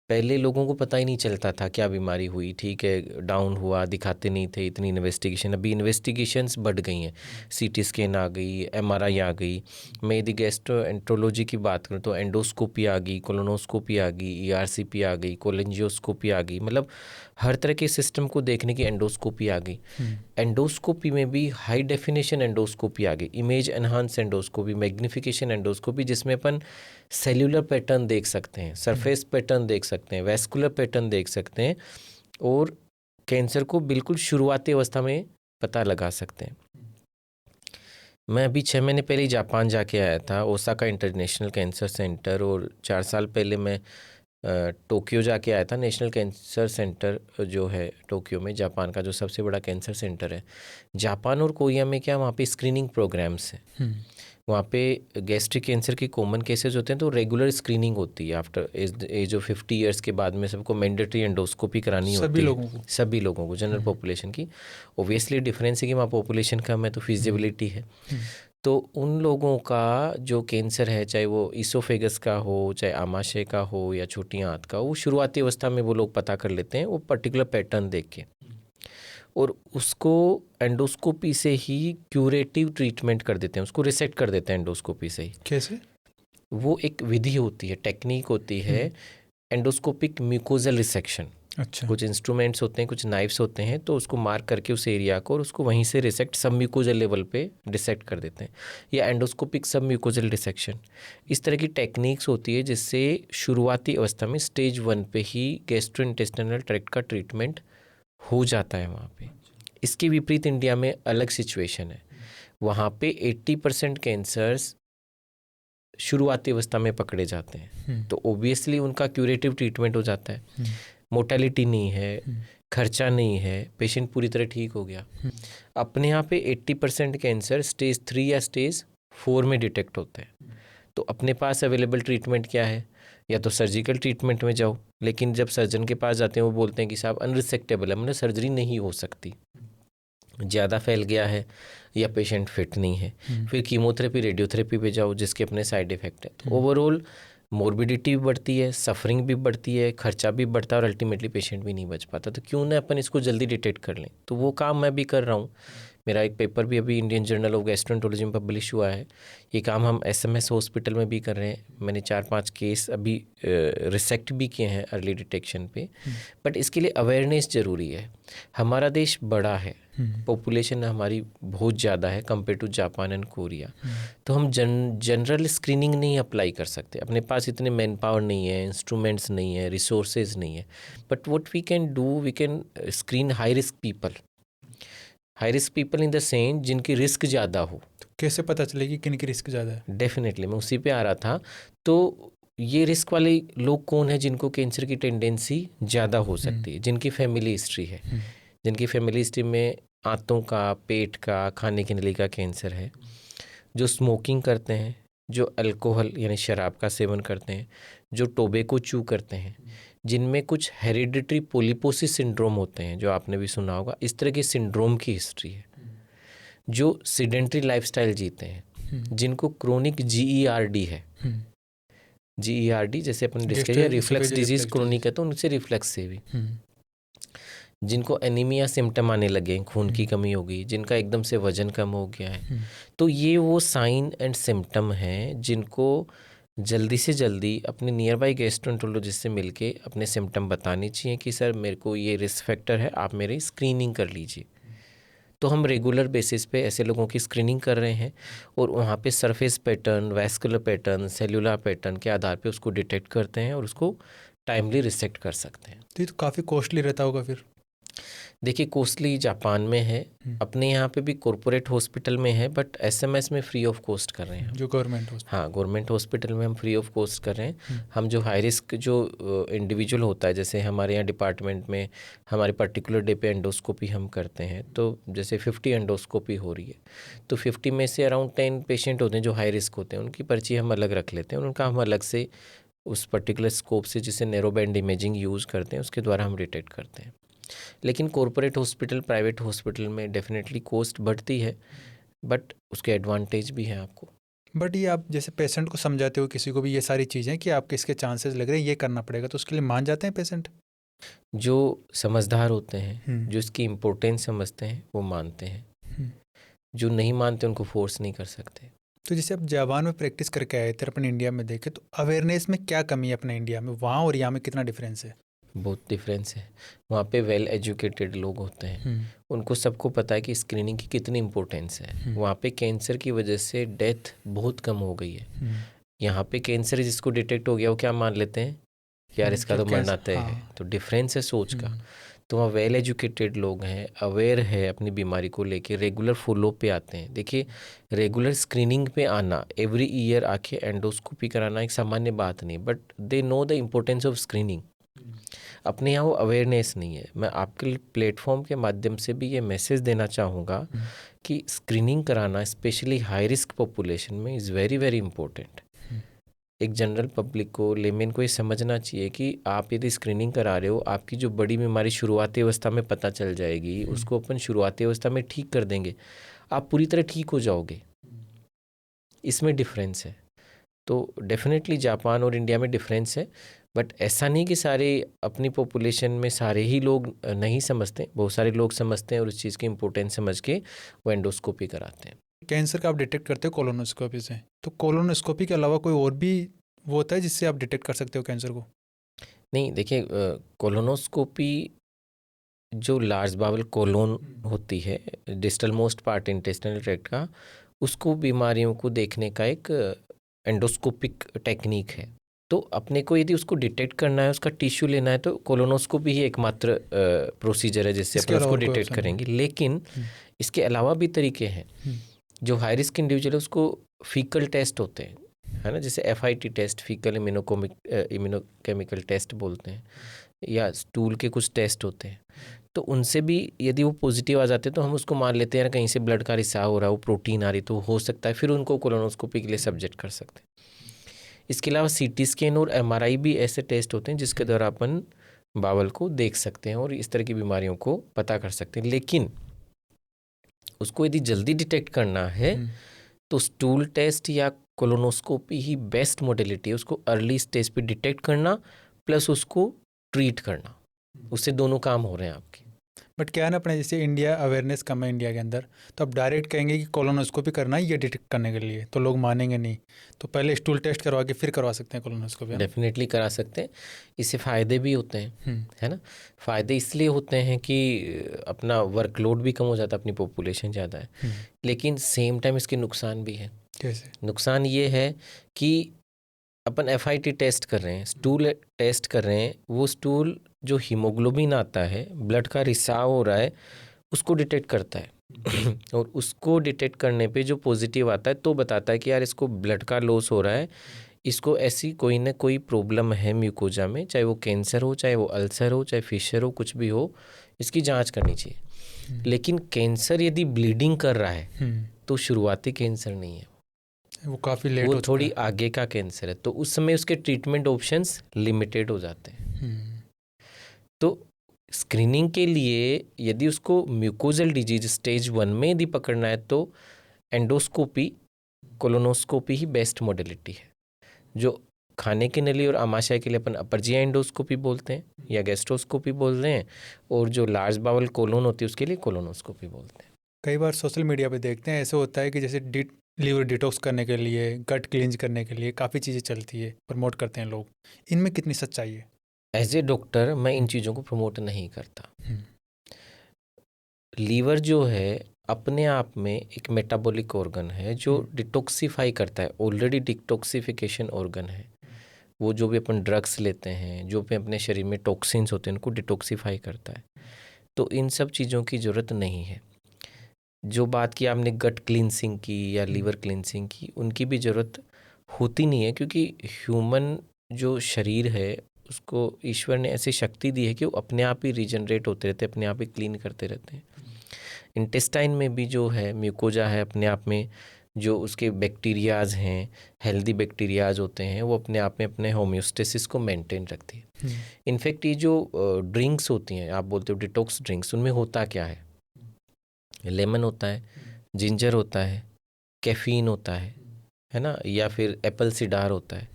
पहले लोगों को पता ही नहीं चलता था क्या बीमारी हुई, ठीक है डाउन हुआ, दिखाते नहीं थे, इतनी इन्वेस्टिगेशन। अभी इन्वेस्टिगेशंस बढ़ गई हैं, सीटी स्कैन आ गई, एमआरआई आ गई। मैं यदि गैस्ट्रोएंट्रोलॉजी की बात करूँ तो एंडोस्कोपी आ गई, कोलोनोस्कोपी आ गई, ईआरसीपी आ गई, कोलेंजियोस्कोपी आ गई, मतलब हर तरह के सिस्टम को देखने की एंडोस्कोपी आ गई। एंडोस्कोपी में भी हाई डेफिनेशन एंडोस्कोपी आ गई, image enhance endoscopy, magnification endoscopy, जिसमें अपन सेल्यूलर पैटर्न देख सकते हैं, सरफेस पैटर्न देख सकते हैं, वैस्कुलर पैटर्न देख सकते हैं और कैंसर को बिल्कुल शुरुआती अवस्था में पता लगा सकते हैं। मैं अभी 6 महीने पहले ही जापान जाके आया था, ओसाका इंटरनेशनल कैंसर सेंटर, और 4 साल पहले मैं टोक्यो जाके आया था। नेशनल कैंसर सेंटर जो है टोक्यो में, जापान का जो सबसे बड़ा कैंसर सेंटर है। जापान और कोरिया में क्या, वहाँ पे स्क्रीनिंग प्रोग्राम्स हैं। वहाँ पे गैस्ट्रिक कैंसर के कॉमन केसेस होते हैं तो रेगुलर स्क्रीनिंग होती है। आफ्टर एज ऑफ 50 ईयर्स के बाद में सबको मैंडेटरी एंडोस्कोपी करानी होती है, सभी लोगों को, जनरल पॉपुलेशन की। ओबियसली डिफरेंस है कि वहाँ पॉपुलेशन कम है तो फिजिबिलिटी है। तो उन लोगों का जो कैंसर है, चाहे वो ईसोफेगस का हो, चाहे आमाशय का हो या छोटी आंत का, वो शुरुआती अवस्था में वो लोग पता कर लेते हैं, वो पर्टिकुलर पैटर्न देख के, और उसको एंडोस्कोपी से ही क्यूरेटिव ट्रीटमेंट कर देते हैं, उसको रिसेक्ट कर देते हैं एंडोस्कोपी से ही। कैसे? वो एक विधि होती है, टेक्निक होती है, एंडोस्कोपिक म्यूकोजल रिसेक्शन। अच्छा। कुछ इंस्ट्रूमेंट्स होते हैं, कुछ नाइफ्स होते हैं, तो उसको मार्क करके उस एरिया को, और उसको वहीं से रिसेक्ट सब म्यूकोजल लेवल पे डिसेक्ट कर देते हैं, या एंडोस्कोपिक सब म्यूकोजल डिसेक्शन। इस तरह की टेक्निक्स होती है जिससे शुरुआती अवस्था में स्टेज 1 पे ही गैस्ट्रोइंटेस्टाइनल ट्रैक्ट का ट्रीटमेंट हो जाता है वहाँ पे। इसके विपरीत इंडिया में अलग सिचुएशन है। वहाँ पे 80% कैंसर्स शुरुआती अवस्था में पकड़े जाते हैं, तो ओबियसली उनका क्यूरेटिव ट्रीटमेंट हो जाता है। मोर्टेलिटी नहीं है, खर्चा नहीं है, पेशेंट पूरी तरह ठीक हो गया। अपने यहाँ पे 80% कैंसर स्टेज 3 या स्टेज 4 में डिटेक्ट होता है। तो अपने पास अवेलेबल ट्रीटमेंट क्या है, या तो सर्जिकल ट्रीटमेंट में जाओ, लेकिन जब सर्जन के पास जाते हैं वो बोलते हैं कि साहब अनरिसेक्टेबल है, मतलब सर्जरी नहीं हो सकती, ज़्यादा फैल गया है या पेशेंट फिट नहीं है। फिर कीमोथेरेपी, रेडियोथेरेपी पे जाओ, जिसके अपने साइड इफ़ेक्ट है। तो ओवरऑल मोर्बिडिटी भी बढ़ती है, सफरिंग भी बढ़ती है, खर्चा भी बढ़ता है, और अल्टीमेटली पेशेंट भी नहीं बच पाता। तो क्यों ना अपन इसको जल्दी डिटेक्ट कर लें। तो वो काम मैं भी कर रहा हूँ। मेरा एक पेपर भी अभी इंडियन जर्नल ऑफ गैस्ट्रोएंटरोलॉजी में पब्लिश हुआ है। ये काम हम एसएमएस हॉस्पिटल में भी कर रहे हैं। मैंने 4-5 केस अभी रिसेक्ट भी किए हैं अर्ली डिटेक्शन पे। बट इसके लिए अवेयरनेस ज़रूरी है। हमारा देश बड़ा है, पॉपुलेशन हमारी बहुत ज़्यादा है compare to Japan and Korea. तो हम जनरल स्क्रीनिंग नहीं अप्लाई कर सकते। अपने पास इतने मैन पावर नहीं है, इंस्ट्रूमेंट्स नहीं है, रिसोर्सेज नहीं है। But what we can do, we can screen high risk people. High risk people in the sense जिनकी रिस्क ज़्यादा हो। तो कैसे पता चलेगी किन की रिस्क ज़्यादा है? डेफिनेटली मैं उसी पे आ रहा था। तो ये रिस्क वाले लोग कौन है जिनको कैंसर की टेंडेंसी ज़्यादा हो सकती है, जिनकी फैमिली हिस्ट्री है, जिनकी फैमिली हिस्ट्री में आंतों का, पेट का, खाने की नली का कैंसर है, जो स्मोकिंग करते हैं, जो अल्कोहल यानी शराब का सेवन करते हैं, जो टोबैको चू करते हैं, जिनमें कुछ हेरिडिटरी पोलिपोसिस सिंड्रोम होते हैं, जो आपने भी सुना होगा, इस तरह की सिंड्रोम की हिस्ट्री है, जो सीडेंट्री लाइफस्टाइल जीते हैं, जिनको क्रोनिक GERD है। GERD जैसे अपन डिस्कस किया, रिफ्लेक्स डिजीज क्रोनिक है, तो उनसे रिफ्लेक्स से भी, जिनको एनीमिया सिम्टम आने लगे, खून की कमी हो गई, जिनका एकदम से वजन कम हो गया है। तो ये वो साइन एंड सिम्टम हैं जिनको जल्दी से जल्दी अपने नियर बाई गैस्ट्रोएंटरोलॉजिस्ट से मिलके अपने सिम्टम बताने चाहिए कि सर मेरे को ये रिस्क फैक्टर है, आप मेरी स्क्रीनिंग कर लीजिए। तो हम रेगुलर बेसिस पे ऐसे लोगों की स्क्रीनिंग कर रहे हैं, और वहाँ पे surface pattern, vascular pattern, cellular pattern के आधार पे उसको डिटेक्ट करते हैं और उसको टाइमली रिसेक्ट कर सकते हैं। तो ये तो काफ़ी कॉस्टली रहता होगा फिर? देखिए कॉस्टली जापान में है, अपने यहाँ पे भी कॉरपोरेट हॉस्पिटल में है, बट एसएमएस में फ्री ऑफ कॉस्ट कर रहे हैं जो गवर्नमेंट हॉस्पिटल। हाँ, गवर्नमेंट हॉस्पिटल में हम फ्री ऑफ कॉस्ट कर रहे हैं। हम जो हाई रिस्क जो इंडिविजुअल होता है, जैसे हमारे यहाँ डिपार्टमेंट में हमारे पर्टिकुलर डे पे एंडोस्कोपी हम करते हैं, तो जैसे 50 एंडोस्कोपी हो रही है, तो 50 में से अराउंड 10 पेशेंट होते हैं जो हाई रिस्क होते हैं, उनकी पर्ची हम अलग रख लेते हैं, उनका हम अलग से उस पर्टिकुलर स्कोप से जिसे नैरो बैंड इमेजिंग यूज़ करते हैं उसके द्वारा हम डिटेक्ट करते हैं। लेकिन कॉरपोरेट हॉस्पिटल, प्राइवेट हॉस्पिटल में डेफिनेटली कॉस्ट बढ़ती है, बट उसके एडवांटेज भी हैं आपको। बट ये आप जैसे पेशेंट को समझाते हो किसी को भी ये सारी चीज़ें कि आपके इसके चांसेस लग रहे हैं, ये करना पड़ेगा, तो उसके लिए मान जाते हैं पेशेंट? जो समझदार होते हैं, जो इसकी इम्पोर्टेंस समझते हैं, वो मानते हैं। जो नहीं मानते उनको फोर्स नहीं कर सकते। तो जैसे आप जापान में प्रैक्टिस करके आए थे, अपन इंडिया में देखे, तो अवेयरनेस में क्या कमी है अपने इंडिया में, वहाँ और यहाँ में कितना डिफरेंस है? बहुत डिफरेंस है। वहाँ पे वेल एजुकेटेड लोग होते हैं, उनको सबको पता है कि स्क्रीनिंग की कितनी इम्पोर्टेंस है। वहाँ पे कैंसर की वजह से डेथ बहुत कम हो गई है। यहाँ पे कैंसर जिसको डिटेक्ट हो गया वो क्या मान लेते हैं, यार इसका तो मरना तय है। तो डिफरेंस है सोच का। तो वहाँ वेल एजुकेटेड लोग हैं, अवेयर है अपनी बीमारी को लेके, रेगुलर फॉलो पे आते हैं। देखिए रेगुलर स्क्रीनिंग पे आना, एवरी ईयर आके एंडोस्कोपी कराना एक सामान्य बात नहीं, but they know the importance of screening. अपने यहाँ वो अवेयरनेस नहीं है। मैं आपके प्लेटफॉर्म के माध्यम से भी ये मैसेज देना चाहूँगा कि स्क्रीनिंग कराना स्पेशली हाई रिस्क पॉपुलेशन में इज़ वेरी वेरी इंपॉर्टेंट। एक जनरल पब्लिक को, लेमेन को ये समझना चाहिए कि आप यदि स्क्रीनिंग करा रहे हो, आपकी जो बड़ी बीमारी शुरुआती अवस्था में पता चल जाएगी, उसको अपन शुरुआती अवस्था में ठीक कर देंगे, आप पूरी तरह ठीक हो जाओगे। इसमें डिफरेंस है। तो डेफिनेटली जापान और इंडिया में डिफरेंस है, बट ऐसा नहीं कि सारे अपनी पॉपुलेशन में सारे ही लोग नहीं समझते। बहुत सारे लोग समझते हैं और उस चीज़ की इम्पोर्टेंस समझ के वो एंडोस्कोपी कराते हैं। कैंसर का आप डिटेक्ट करते हो कोलोनोस्कोपी से, तो कोलोनोस्कोपी के अलावा कोई और भी वो होता है जिससे आप डिटेक्ट कर सकते हो कैंसर को? नहीं, देखिए कोलोनोस्कोपी जो लार्ज बावल कोलोन होती है, distal most part intestinal tract का, उसको बीमारियों को देखने का एक एंडोस्कोपिक टेक्निक है। तो अपने को यदि उसको डिटेक्ट करना है, उसका टिश्यू लेना है, तो कोलोनोस्कोपी ही एकमात्र प्रोसीजर है जिससे अपन उसको डिटेक्ट करेंगे। लेकिन इसके अलावा भी तरीके हैं। जो हाई रिस्क इंडिविजुअल है उसको फीकल टेस्ट होते हैं, है ना, जैसे FIT test, faecal immunochemical test बोलते हैं, या स्टूल के कुछ टेस्ट होते हैं। तो उनसे भी यदि वो पॉजिटिव आ जाते हैं तो हम उसको मान लेते हैं यार कहीं से ब्लड का रिसाव हो रहा है, वो प्रोटीन आ रही, तो हो सकता है, फिर उनको कोलोनोस्कोपी के लिए सब्जेक्ट कर सकते हैं। इसके अलावा CT स्कैन और MRI भी ऐसे टेस्ट होते हैं जिसके द्वारा अपन बावल को देख सकते हैं और इस तरह की बीमारियों को पता कर सकते हैं। लेकिन उसको यदि जल्दी डिटेक्ट करना है तो स्टूल टेस्ट या कोलोनोस्कोपी ही बेस्ट मोडेलिटी है, उसको अर्ली स्टेज पे डिटेक्ट करना प्लस उसको ट्रीट करना, उससे दोनों काम हो रहे हैं आपके। बट क्या है ना, अपने जैसे इंडिया अवेयरनेस कम है इंडिया के अंदर, तो आप डायरेक्ट कहेंगे कि कोलोनोस्कोपी करना है ये डिटेक्ट करने के लिए, तो लोग मानेंगे नहीं। तो पहले स्टूल टेस्ट करवा के फिर करवा सकते हैं कोलोनोस्कोपी। डेफिनेटली करा सकते हैं, इससे फ़ायदे भी होते हैं, है ना। फ़ायदे इसलिए होते हैं कि अपना वर्कलोड भी कम हो जाता है, अपनी पॉपुलेशन ज़्यादा है। लेकिन सेम टाइम इसके नुकसान भी हैं। कैसे? नुकसान ये है कि अपन FIT टेस्ट कर रहे हैं, स्टूल टेस्ट कर रहे हैं, वो स्टूल जो हीमोग्लोबिन आता है, ब्लड का रिसाव हो रहा है, उसको डिटेक्ट करता है और उसको डिटेक्ट करने पे जो पॉजिटिव आता है तो बताता है कि यार इसको ब्लड का लॉस हो रहा है, इसको ऐसी कोई ना कोई प्रॉब्लम है म्यूकोजा में, चाहे वो कैंसर हो, चाहे वो अल्सर हो, चाहे फिशर हो, कुछ भी हो, इसकी जांच करनी चाहिए। लेकिन कैंसर यदि ब्लीडिंग कर रहा है तो शुरुआती कैंसर नहीं है, वो काफ़ी लेट, वो थोड़ी आगे का कैंसर है, तो उस समय उसके ट्रीटमेंट ऑप्शंस लिमिटेड हो जाते हैं। तो स्क्रीनिंग के लिए यदि उसको म्यूकोजल डिजीज स्टेज 1 में यदि पकड़ना है तो एंडोस्कोपी, कोलोनोस्कोपी ही बेस्ट मोडेलिटी है। जो खाने की नली और आमाशय के लिए अपन अपर जी एंडोस्कोपी बोलते हैं या गैस्ट्रोस्कोपी बोल रहे हैं, और जो लार्ज बावल कोलोन होती है उसके लिए कोलोनोस्कोपी बोलते हैं। कई बार सोशल मीडिया पे देखते हैं ऐसे होता है कि जैसे लीवर डिटॉक्स करने के लिए, गट क्लींज करने के लिए काफ़ी चीज़ें चलती है, प्रमोट करते हैं लोग, इनमें कितनी सच्चाई है? एज ए डॉक्टर मैं इन चीज़ों को प्रमोट नहीं करता। लीवर जो है अपने आप में एक मेटाबॉलिक ऑर्गन है जो डिटॉक्सिफाई करता है, ऑलरेडी डिटॉक्सिफिकेशन ऑर्गन है। वो जो भी अपन ड्रग्स लेते हैं, जो भी अपने शरीर में टॉक्सिन्स होते हैं, उनको डिटॉक्सिफाई करता है। तो इन सब चीज़ों की ज़रूरत नहीं है। जो बात की आपने गट क्लींसिंग की या लीवर क्लींसिंग की, उनकी भी ज़रूरत होती नहीं है, क्योंकि ह्यूमन जो शरीर है उसको ईश्वर ने ऐसी शक्ति दी है कि वो अपने आप ही रीजनरेट होते रहते हैं, अपने आप ही क्लीन करते रहते हैं। इंटेस्टाइन में भी जो है म्यूकोजा है, अपने आप में जो उसके बैक्टीरियाज हैं, हेल्दी बैक्टीरियाज होते हैं, वो अपने आप में अपने होम्योस्टेसिस को मेंटेन रखती है। इनफैक्ट ये जो ड्रिंक्स होती हैं, आप बोलते हो डिटॉक्स ड्रिंक्स, उनमें होता क्या है? लेमन होता है, जिंजर होता है, कैफीन होता है ना, या फिर एप्पल सिडार होता है।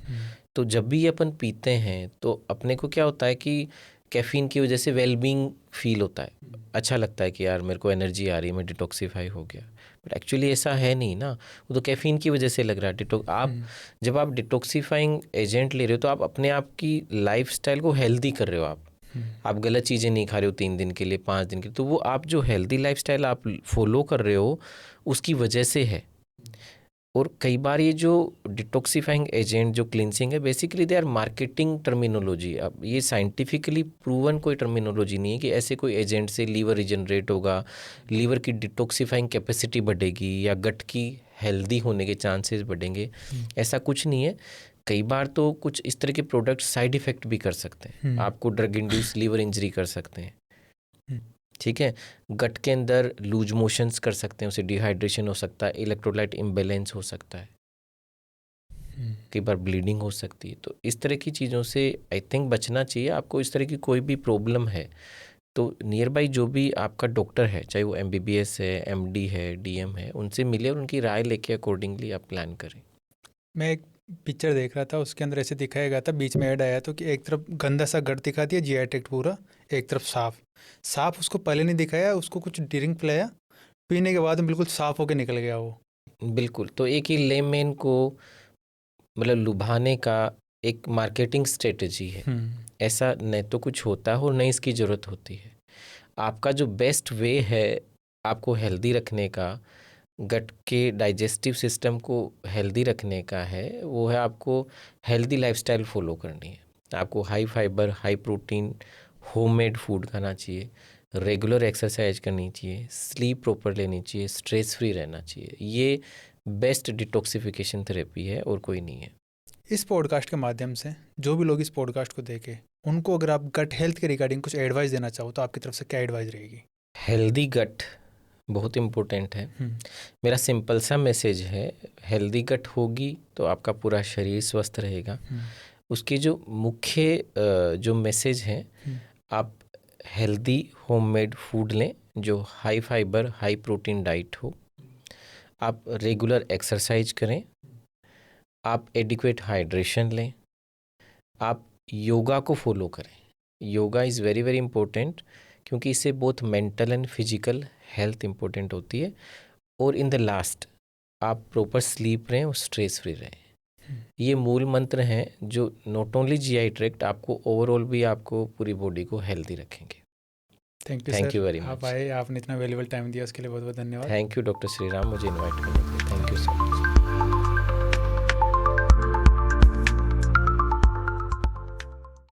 तो जब भी अपन पीते हैं तो अपने को क्या होता है कि कैफीन की वजह से वेलबींग फील होता है, अच्छा लगता है कि यार मेरे को एनर्जी आ रही है, मैं डिटॉक्सीफाई हो गया। बट एक्चुअली ऐसा है नहीं ना, वो तो कैफीन की वजह से लग रहा है। आप जब आप डिटॉक्सीफाइंग एजेंट ले रहे हो तो आप अपने आप की लाइफस्टाइल को हेल्दी कर रहे हो। आप गलत चीज़ें नहीं खा रहे हो 3 दिन के लिए, 5 दिन के लिए, तो वो आप जो हेल्दी लाइफस्टाइल आप फॉलो कर रहे हो उसकी वजह से है। और कई बार ये जो डिटॉक्सीफाइंग एजेंट जो क्लिनसिंग है, basically they are marketing terminology. अब ये साइंटिफिकली प्रूवन कोई टर्मिनोलॉजी नहीं है कि ऐसे कोई एजेंट से लीवर रिजनरेट होगा, लीवर की डिटॉक्सीफाइंग कैपेसिटी बढ़ेगी या गट की हेल्दी होने के चांसेस बढ़ेंगे। ऐसा कुछ नहीं है। कई बार तो कुछ इस तरह के प्रोडक्ट साइड इफ़ेक्ट भी कर सकते हैं, आपको ड्रग इंड्यूस लीवर इंजरी कर सकते हैं, ठीक है। गट के अंदर लूज मोशंस कर सकते हैं, उसे डिहाइड्रेशन हो सकता है, इलेक्ट्रोलाइट इम्बैलेंस हो सकता है, कई बार ब्लीडिंग हो सकती है। तो इस तरह की चीज़ों से आई थिंक बचना चाहिए। आपको इस तरह की कोई भी प्रॉब्लम है तो नियर बाई जो भी आपका डॉक्टर है, चाहे वो MBBS है, MD है, DM है, उनसे मिले और उनकी राय लेके अकॉर्डिंगली आप प्लान करें। मैं एक पिक्चर देख रहा था, उसके अंदर ऐसे दिखाया गया था, बीच में ऐड आया तो कि एक तरफ गंदा सा गट दिखा दिया GI ट्रैक्ट पूरा, एक तरफ साफ उसको पहले नहीं दिखाया, उसको कुछ ड्रिंक पिलाया, पीने के बाद में बिल्कुल साफ होके निकल गया वो। बिल्कुल, तो एक ही लेमैन को मतलब लुभाने का एक मार्केटिंग स्ट्रेटजी है। ऐसा नहीं तो कुछ होता है और नहीं इसकी ज़रूरत होती है। आपका जो बेस्ट वे है आपको हेल्दी रखने का, गट के डाइजेस्टिव सिस्टम को हेल्दी रखने का है, वो है आपको हेल्दी लाइफस्टाइल फॉलो करनी है। आपको high fibre, high protein, homemade food खाना चाहिए, रेगुलर एक्सरसाइज करनी चाहिए, स्लीप प्रॉपर लेनी चाहिए, स्ट्रेस फ्री रहना चाहिए। ये बेस्ट डिटॉक्सिफिकेशन थेरेपी है और कोई नहीं है। इस पॉडकास्ट के माध्यम से जो भी लोग इस पॉडकास्ट को देखें, उनको अगर आप गट हेल्थ के रिगार्डिंग कुछ एडवाइस देना चाहो तो आपकी तरफ से क्या एडवाइस रहेगी? हेल्दी गट बहुत इम्पोर्टेंट है। मेरा सिंपल सा मैसेज है, हेल्दी गट होगी तो आपका पूरा शरीर स्वस्थ रहेगा। उसकी जो मुख्य जो मैसेज है, आप हेल्दी होममेड फूड लें जो high fibre, high protein diet हो, आप रेगुलर एक्सरसाइज करें, आप एडिक्वेट हाइड्रेशन लें, आप योगा को फॉलो करें। Yoga is very very important, क्योंकि इससे both mental and physical health important होती है। और इन द लास्ट आप प्रॉपर स्लीप रहें और स्ट्रेस फ्री रहें। ये मूल मंत्र हैं जो नॉट ओनली GI ट्रैक्ट, आपको ओवरऑल भी आपको पूरी बॉडी को हेल्दी रखेंगे। थैंक यू वेरी आप मच। आए, आपने इतना वैल्यूएबल टाइम दिया, उसके लिए बहुत बहुत धन्यवाद। थैंक यू डॉक्टर श्रीराम, मुझे इन्वाइट करने के लिए। Thank you sir.